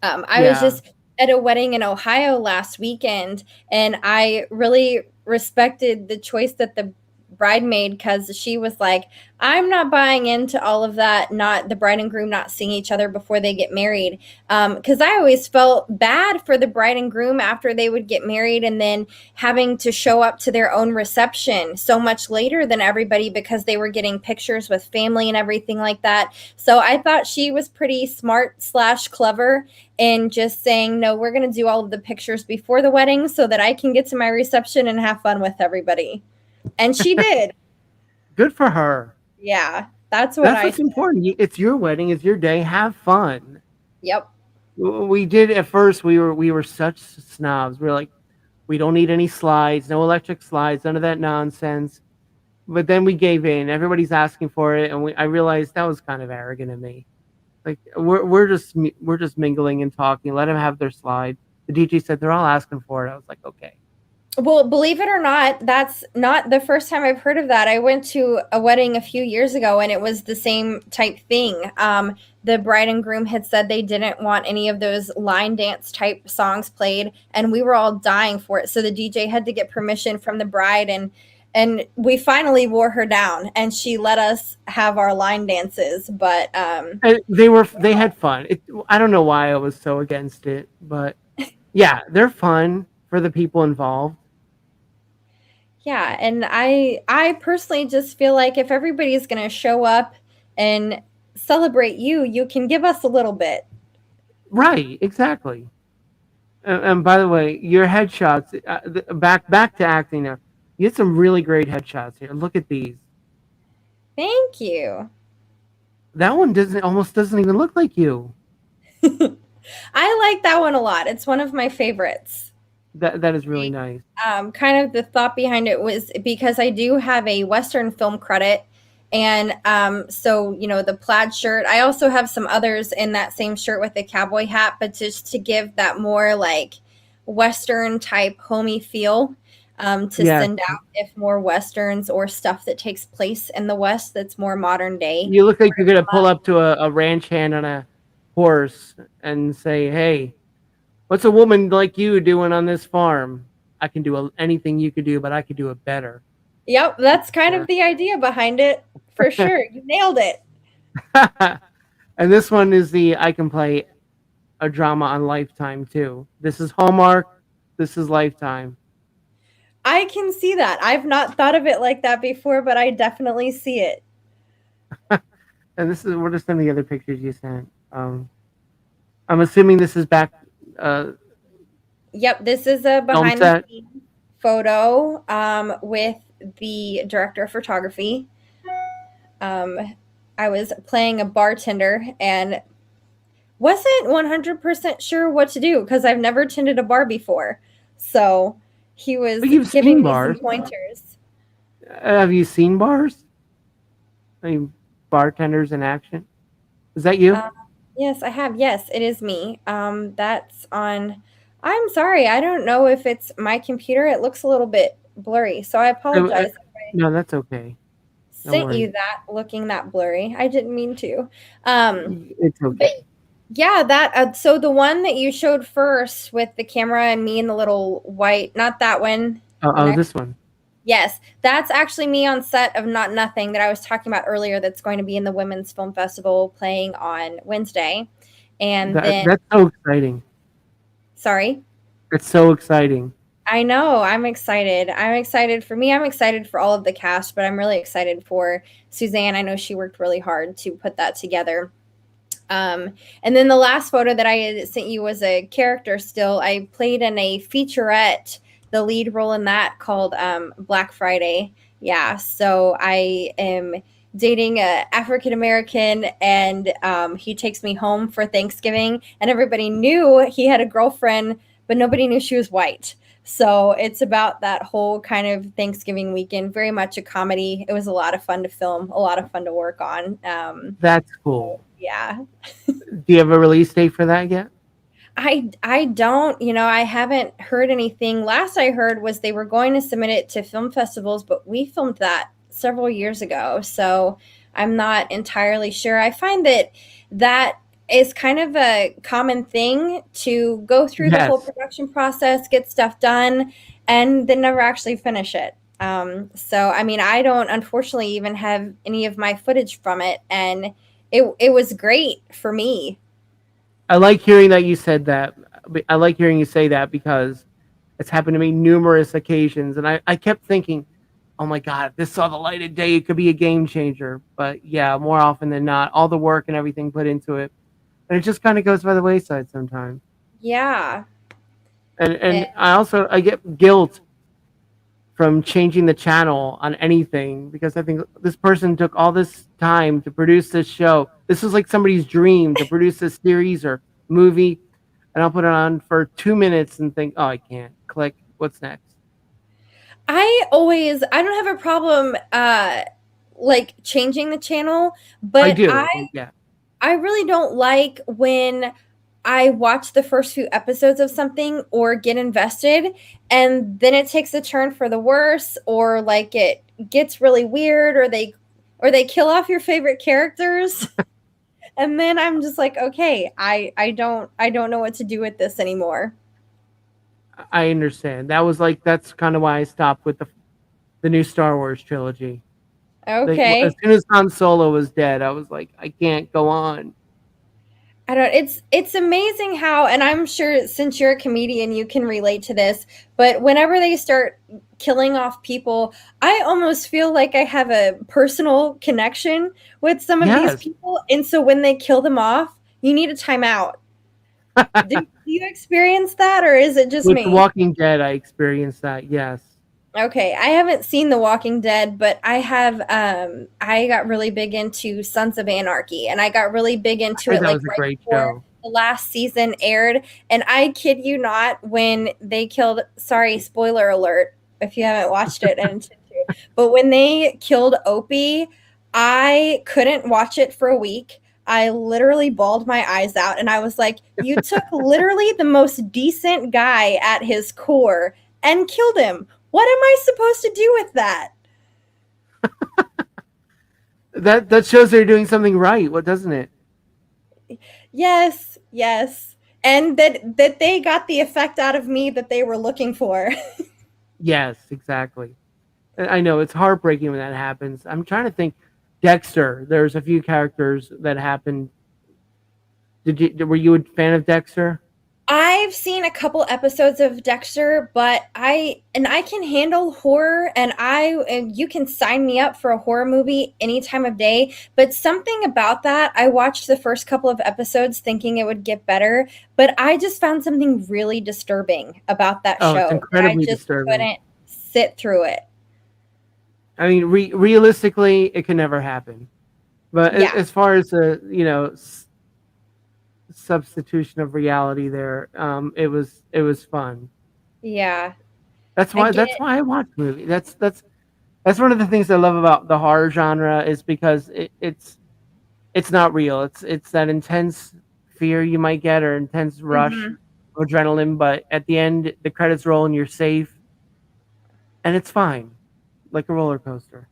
I was Yeah. just at a wedding in Ohio last weekend, and I really respected the choice that the bride made because she was like, I'm not buying into all of that, not the bride and groom not seeing each other before they get married. Because I always felt bad for the bride and groom after they would get married and then having to show up to their own reception so much later than everybody because they were getting pictures with family and everything like that. So I thought she was pretty smart slash clever and just saying, no, we're going to do all of the pictures before the wedding so that I can get to my reception and have fun with everybody. And she did. Good for her. Yeah, that's what That's I what's said. important. It's your wedding. It's your day. Have fun. Yep. We did at first. We were such snobs. We were like, we don't need any slides, no electric slides, none of that nonsense. But then we gave in. Everybody's asking for it, and I realized that was kind of arrogant of me. Like, we're just mingling and talking. Let them have their slide. The DJ said they're all asking for it. I was like, okay. Well, believe it or not, that's not the first time I've heard of that. I went to a wedding a few years ago and it was the same type thing. The bride and groom had said they didn't want any of those line dance type songs played, and we were all dying for it. So the DJ had to get permission from the bride, and and we finally wore her down, and she let us have our line dances. But And they had fun. I don't know why I was so against it, but yeah, they're fun for the people involved. yeah, and I personally just feel like if everybody's going to show up and celebrate you, you can give us a little bit. Right, exactly. And by the way, your headshots, back to acting now. You had some really great headshots here. Look at these. Thank you. That one almost doesn't even look like you. I like that one a lot. It's one of my favorites. That is really nice. Kind of the thought behind it was because I do have a Western film credit. And so, the plaid shirt, I also have some others in that same shirt with the cowboy hat, but just to give that more like Western type homey feel, to send out if more Westerns or stuff that takes place in the West that's more modern day. You look like you're going to pull up to a ranch hand on a horse and say, hey, what's a woman like you doing on this farm? I can do anything you could do, but I could do it better. Yep, that's kind of the idea behind it, for sure. You nailed it. And this one is I can play a drama on Lifetime, too. This is Hallmark. This is Lifetime. I can see that. I've not thought of it like that before, but I definitely see it. And what are some of the other pictures you sent? I'm assuming this is back. Yep, this is a behind the scenes photo with the director of photography. I was playing a bartender and wasn't 100% sure what to do because I've never tended a bar before. So he was giving me some pointers. Have you seen bars? I mean, bartenders in action. Is that you? Yes, I have. Yes, it is me. That's on. I'm sorry. I don't know if it's my computer. It looks a little bit blurry, so I apologize. No, that's okay. Sent you that looking that blurry. I didn't mean to. It's okay. Yeah, that. So the one that you showed first with the camera and me in the little white, not that one. Oh, this one. Yes, that's actually me on set of Not Nothing that I was talking about earlier. That's going to be in the Women's Film Festival playing on Wednesday, and that's so exciting. Sorry. It's so exciting. I know. I'm excited. I'm excited for me. I'm excited for all of the cast, but I'm really excited for Suzanne. I know she worked really hard to put that together. And then the last photo that I sent you was a character still. I played in a featurette, the lead role in that called Black Friday. Yeah. So I am dating a African American, and he takes me home for Thanksgiving, and everybody knew he had a girlfriend, but nobody knew she was white. So it's about that whole kind of Thanksgiving weekend, very much a comedy. It was a lot of fun to film, a lot of fun to work on. That's cool. Yeah. Do you have a release date for that yet? I don't, I haven't heard anything. Last I heard was they were going to submit it to film festivals, but we filmed that several years ago. So I'm not entirely sure. I find that is kind of a common thing to go through the whole production process, get stuff done, and then never actually finish it. So, I mean, I don't unfortunately even have any of my footage from it, and it was great for me. I like hearing that you said that. I like hearing you say that because it's happened to me numerous occasions, and I kept thinking, oh my God, if this saw the light of day, it could be a game changer. But yeah, more often than not, all the work and everything put into it, and it just kind of goes by the wayside sometimes. Yeah. And I get guilt from changing the channel on anything because I think this person took all this time to produce this show. This is like somebody's dream to produce this series or movie, and I'll put it on for 2 minutes and think, oh, I can't. Click. What's next? I don't have a problem like changing the channel, but I do. I really don't like when I watch the first few episodes of something or get invested and then it takes a turn for the worse, or like it gets really weird, or they kill off your favorite characters. And then I'm just like, okay, I don't know what to do with this anymore. I understand. That's kind of why I stopped with The new Star Wars trilogy. As Okay. soon as Han Solo was dead, I was like, I can't go on. I don't it's amazing how, and I'm sure since you're a comedian you can relate to this, but whenever they start killing off people, I almost feel like I have a personal connection with some of these Yes. people, and so when they kill them off, you need a timeout. Do you experience that, or is it just With The me? Walking Dead, I experienced that. Yes. Okay, I haven't seen The Walking Dead, but I have I got really big into Sons of Anarchy, and I got really big I into heard it that like was a right great before show. the last season aired, and I kid you not, when they killed, sorry, spoiler alert if you haven't watched it and but when they killed Opie, I couldn't watch it for a week. I literally bawled my eyes out, and I was like, you took literally the most decent guy at his core and killed him. What am I supposed to do with that? That shows they're doing something right. What doesn't it? Yes, yes. And that they got the effect out of me that they were looking for. Yes, exactly. I know it's heartbreaking when that happens. I'm trying to think. Dexter. There's a few characters that happened. Were you a fan of Dexter? I've seen a couple episodes of Dexter, but I can handle horror, and you can sign me up for a horror movie any time of day, but something about that, I watched the first couple of episodes thinking it would get better, but I just found something really disturbing about that Oh, it's show that I incredibly just disturbing. couldn't sit through it. I mean, realistically, it can never happen. But Yeah. as far as the substitution of reality, there, it was fun. Yeah. That's I why get that's why I watch movies. That's one of the things I love about the horror genre is because it's not real. It's that intense fear you might get or intense rush Mhm. of adrenaline, but at the end the credits roll and you're safe and it's fine, like a roller coaster.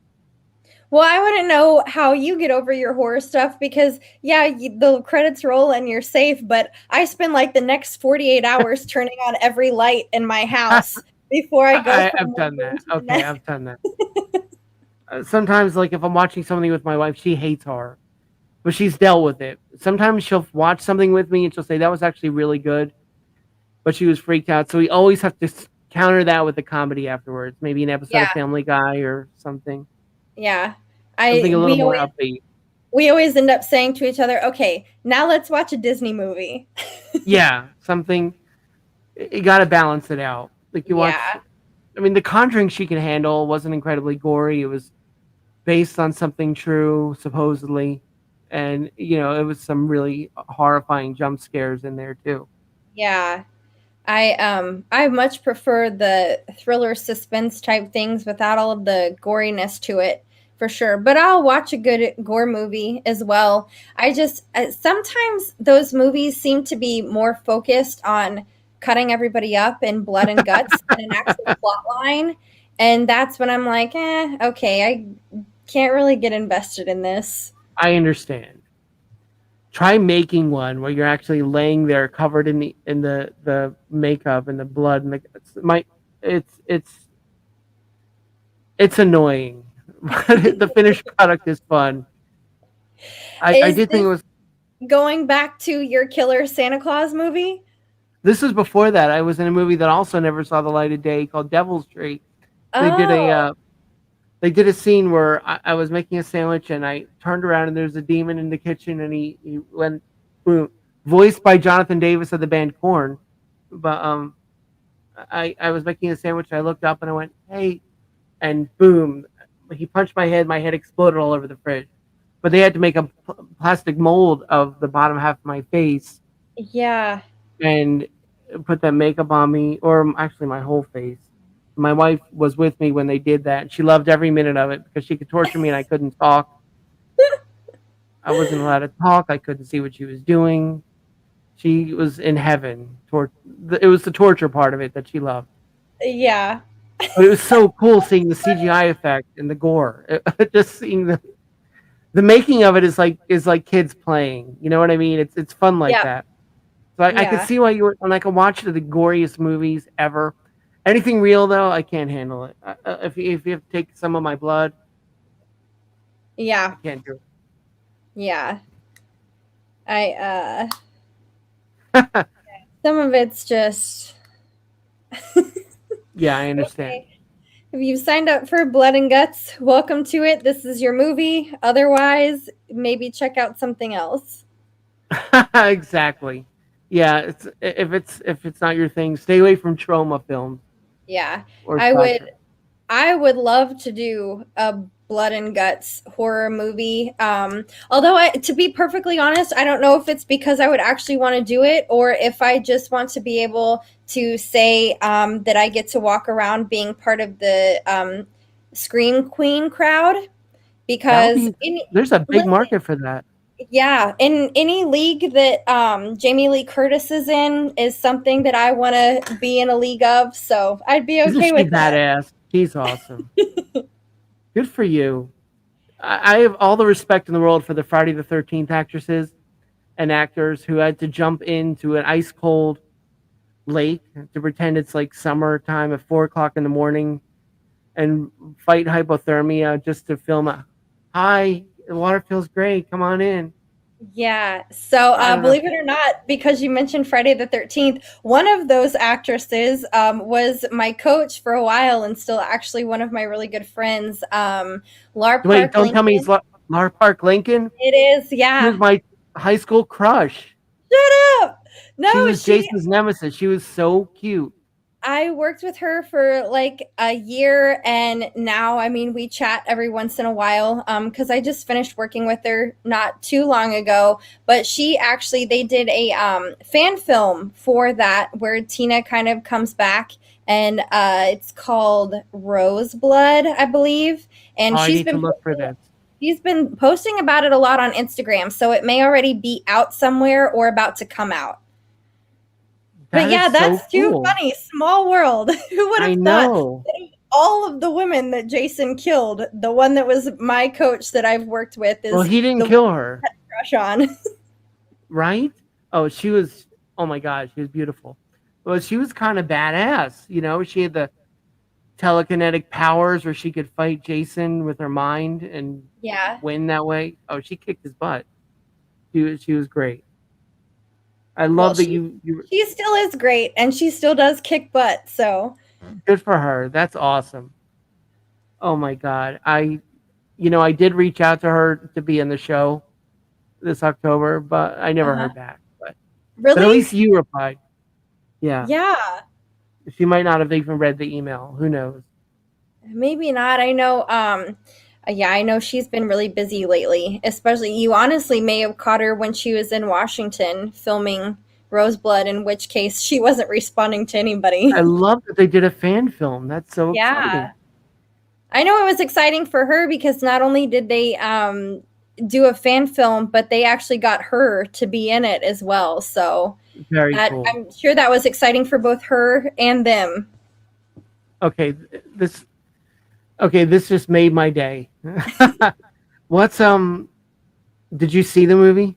Well, I wouldn't know how you get over your horror stuff because, yeah, the credits roll and you're safe, but I spend like the next 48 hours turning on every light in my house before I go from I've one done room that. to the Okay, next. I've done that. Sometimes, like if I'm watching something with my wife, she hates horror, but she's dealt with it. Sometimes she'll watch something with me and she'll say that was actually really good, but she was freaked out. So we always have to counter that with a comedy afterwards, maybe an episode of Yeah, Family Guy or something, yeah. something I a little more upbeat. we always end up saying to each other, "Okay, now let's watch a Disney movie." Yeah, something. You got to balance it out. Like you watch. Yeah. I mean, The Conjuring she can handle wasn't incredibly gory. It was based on something true, supposedly, and it was some really horrifying jump scares in there too. Yeah. I much prefer the thriller suspense type things without all of the goriness to it for sure. But I'll watch a good gore movie as well. I just sometimes those movies seem to be more focused on cutting everybody up in blood and guts than an actual plot line. And that's when I'm like, okay, I can't really get invested in this. I understand. Try making one where you're actually laying there covered in the makeup and the blood and it's it's it's annoying. But the finished product is fun. I Is did think it this was. going back to your killer Santa Claus movie? This was before that. I was in a movie that also never saw the light of day called Devil's Tree. They did a Oh, uh, they did a scene where I was making a sandwich and I turned around and there's a demon in the kitchen and he went boom, voiced by Jonathan Davis of the band Korn. But I was making a sandwich and I looked up and I went, hey, and boom, he punched my head. My head exploded all over the fridge. But they had to make a plastic mold of the bottom half of my face yeah. and put that makeup on me, or actually my whole face. My wife was with me when they did that. She loved every minute of it because she could torture me and I couldn't talk. I wasn't allowed to talk. I couldn't see what she was doing. She was in heaven. It was the torture part of it that she loved. Yeah. But it was so cool seeing the CGI effect and the gore. Just seeing the making of it is like kids playing. You know what I mean? It's fun like Yeah. that. So I could Yeah. see why you were, and I could watch the goriest movies ever. Anything real though, I can't handle it. If you have to take some of my blood, Yeah, I can't do yeah. I it. some of it's just Yeah, I understand. okay. If you've signed up for Blood and Guts, welcome to it. This is your movie. Otherwise, maybe check out something else. Exactly. Yeah, if it's not your thing, stay away from trauma films Yeah. or I would slasher. I would love to do a Blood and Guts horror movie. Although to be perfectly honest, I don't know if it's because I would actually want to do it or if I just want to be able to say that I get to walk around being part of the Scream Queen crowd. That would Because be there's a big listen, market for that. yeah, in any league that Jamie Lee Curtis is in is something that I want to be in a league of. So I'd be Isn't okay she with that. badass? She's awesome. Good for you. I have all the respect in the world for the Friday the 13th actresses and actors who had to jump into an ice cold lake to pretend it's like summertime at 4 o'clock in the morning and fight hypothermia just to film a hi, the water feels great. Come on in. Yeah. So, I don't know. believe it or not, because you mentioned Friday the 13th, one of those actresses was my coach for a while and still actually one of my really good friends, Lar Wait, Park don't tell me Lincoln. it's Lar Park Lincoln. It is, She was yeah. my high school crush. Shut up. She No, was Jason's nemesis. She was so cute. I worked with her for like a year, and now, I mean, we chat every once in a while because I just finished working with her not too long ago. But she actually, they did a fan film for that where Tina kind of comes back, and it's called Roseblood, I believe. Oh, And I need to look for this. she's been posting about it a lot on Instagram, so it may already be out somewhere or about to come out. But That is yeah, so that's too cool. funny. Small world. Who would I have thought know. that of all of the women that Jason killed, the one that was my coach that I've worked with Well, is he didn't the one kill her, I had a crush on. right? Oh, she was. Oh my God, she was beautiful. Well, she was kind of badass. You know, she had the telekinetic powers where she could fight Jason with her mind and Yeah. win that way. Oh, she kicked his butt. She was great. I Well, love that she you she still is great and she still does kick butt, so good for her. That's awesome. Oh my God. I did reach out to her to be in the show this October, but I never uh-huh. heard back. But at Really? least you replied. Yeah. Yeah. She might not have even read the email. Who knows? Maybe not. I know yeah, I know she's been really busy lately. Especially you honestly may have caught her when she was in Washington filming Roseblood, in which case she wasn't responding to I anybody. love that they did a fan film. That's so exciting. Yeah. I know it was exciting for her because not only did they do a fan film, but they actually got her to be in it as well. So Very that cool. I'm sure that was exciting for both her and them. Okay, this just made my day. What's did you see the movie?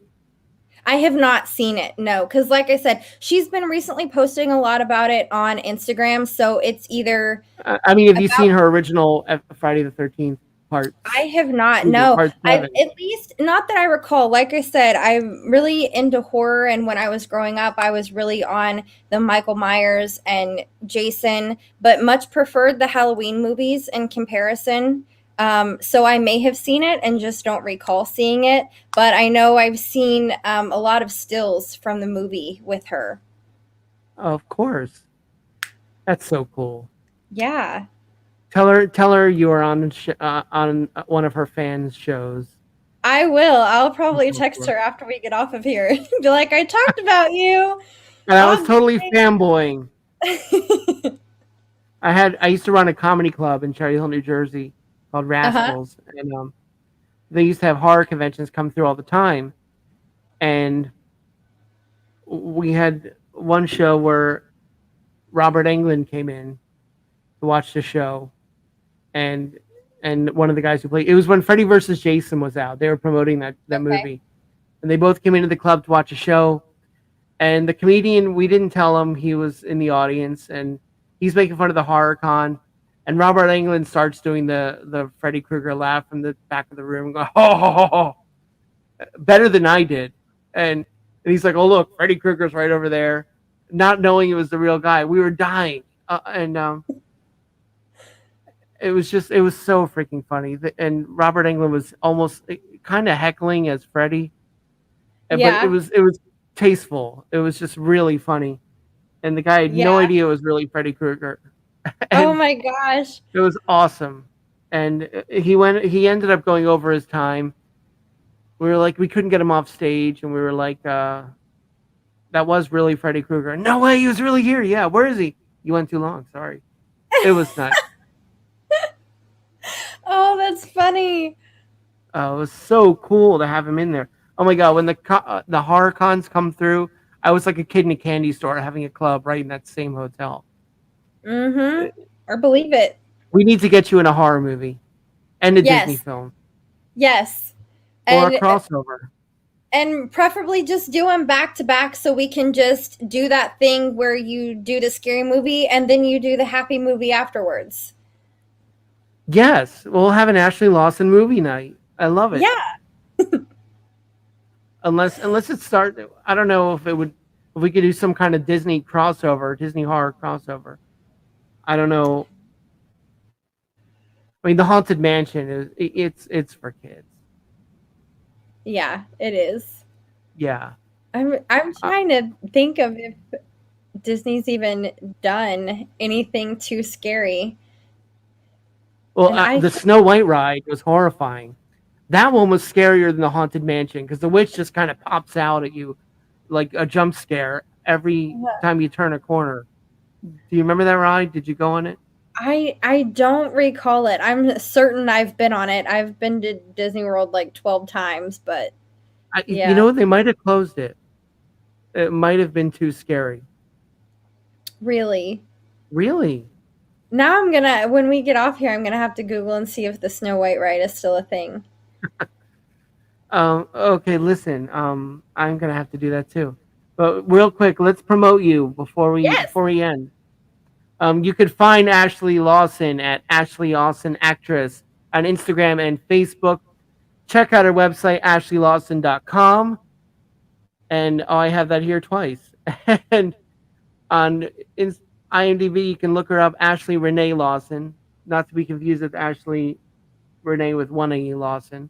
I have not seen it, no, because like I said, she's been recently posting a lot about it on Instagram. So it's either I mean, have you about seen her original Friday the 13th part? I have not. Movie, No, part I've 7. at least not that I recall. Like I said, I'm really into horror, and when I was growing up, I was really on the Michael Myers and Jason, but much preferred the Halloween movies in comparison. So I may have seen it and just don't recall seeing it, but I know I've seen a lot of stills from the movie with her. Of course. That's so cool. Yeah. Tell her you are on one of her fans' shows. I will. I'll probably So text cool. her after we get off of here. Be like, I talked about you. And I was On totally fanboying. I used to run a comedy club in Cherry Hill, New Jersey called uh-huh. Rascals, and they used to have horror conventions come through all the time. And we had one show where Robert Englund came in to watch the show, and one of the guys who played it was when Freddy versus Jason was out. They were promoting that Okay. movie, and they both came into the club to watch a show. And the comedian, we didn't tell him he was in the audience, and he's making fun of the horror con, and Robert Englund starts doing the Freddy Krueger laugh from the back of the room, going, "Ho ho ho ho!" Better than I did, and he's like, "Oh look, Freddy Krueger's right over there," not knowing it was the real guy. We were dying, and it was so freaking funny. And Robert Englund was almost kind of heckling as Freddy, but Yeah. it was tasteful. It was just really funny, and the guy had no Yeah. idea it was really Freddy Krueger, Oh and my gosh. it was awesome. And he ended up going over his time. We were like, we couldn't get him off stage, and we were like, that was really Freddy Krueger. No way, he was really here. Yeah, where is he? You went too long. Sorry. It was nuts. Oh, that's funny. It was so cool to have him in there. Oh my god, when the horror cons come through, I was like a kid in a candy store having a club right in that same hotel. Mm-hmm. Or believe it. We need to get you in a horror movie and a Yes. Disney film Yes. or And a crossover. and preferably just do them back to back so we can just do that thing where you do the scary movie and then you do the happy movie afterwards. Yes, we'll have an Ashlie Lawson movie night. I love it. Yeah. Unless it start, I don't know if we could do some kind of Disney crossover, Disney horror crossover. I don't know. I mean, the Haunted Mansion it's for kids. Yeah, it is. Yeah. I'm trying to think of if Disney's even done anything too scary. Well, the Snow White ride was horrifying. That one was scarier than the Haunted Mansion because the witch just kind of pops out at you like a jump scare every time you turn a corner. Do you remember that ride? Did you go on it? I don't recall it. I'm certain I've been on it. I've been to Disney World like 12 times, but yeah. You know, they might have closed it. It might have been too scary. Really? Really? Now when we get off here, I'm gonna have to Google and see if the Snow White ride is still a thing. Okay, listen. I'm gonna have to do that too. But real quick, let's promote you before we end. You could find Ashlie Lawson at Ashlie Lawson Actress on Instagram and Facebook. Check out her website, ashlielawson.com. And I have that here twice. And on IMDb, you can look her up, Ashlie Renee Lawson, not to be confused with Ashlie Renee with one A Lawson,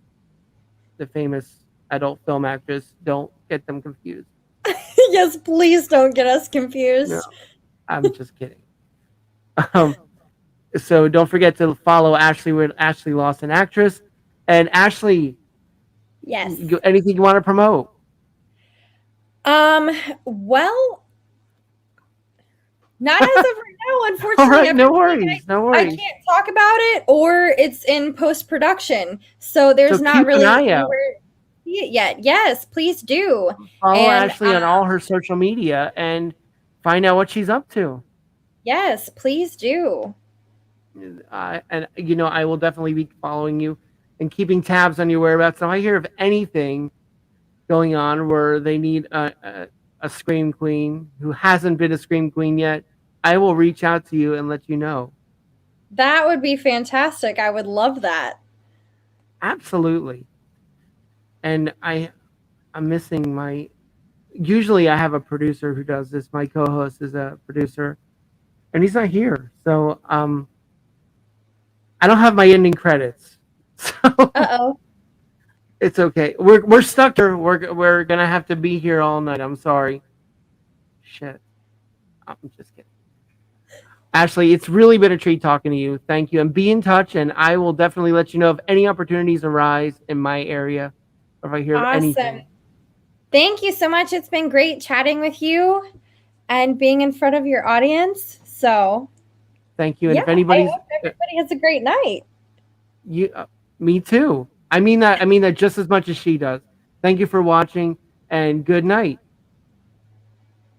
the famous adult film actress. Don't get them confused. Yes, please don't get us confused. No, I'm just kidding. So don't forget to follow Ashlie Lawson Actress. And Ashlie, yes. Anything you want to promote? Well, not as of right now, unfortunately. All right, no worries. I can't talk about it, or it's in post-production, so there's not really anywhere yet. Yes, please do. Follow Ashlie on all her social media and find out what she's up to. Yes, please do. And I will definitely be following you and keeping tabs on your whereabouts. So if I hear of anything going on where they need a Scream Queen who hasn't been a Scream Queen yet, I will reach out to you and let you know. That would be fantastic. I would love that. Absolutely. And I'm missing my... Usually I have a producer who does this. My co-host is a producer. And he's not here. So I don't have my ending credits. So it's okay. We're stuck here. We're gonna have to be here all night. I'm sorry. Shit. I'm just kidding. Ashlie, it's really been a treat talking to you. Thank you. And be in touch, and I will definitely let you know if any opportunities arise in my area or if I hear of anything. Thank you so much. It's been great chatting with you and being in front of your audience. So thank you. And if everybody has a great night. Me too. I mean that just as much as she does. Thank you for watching, and good night.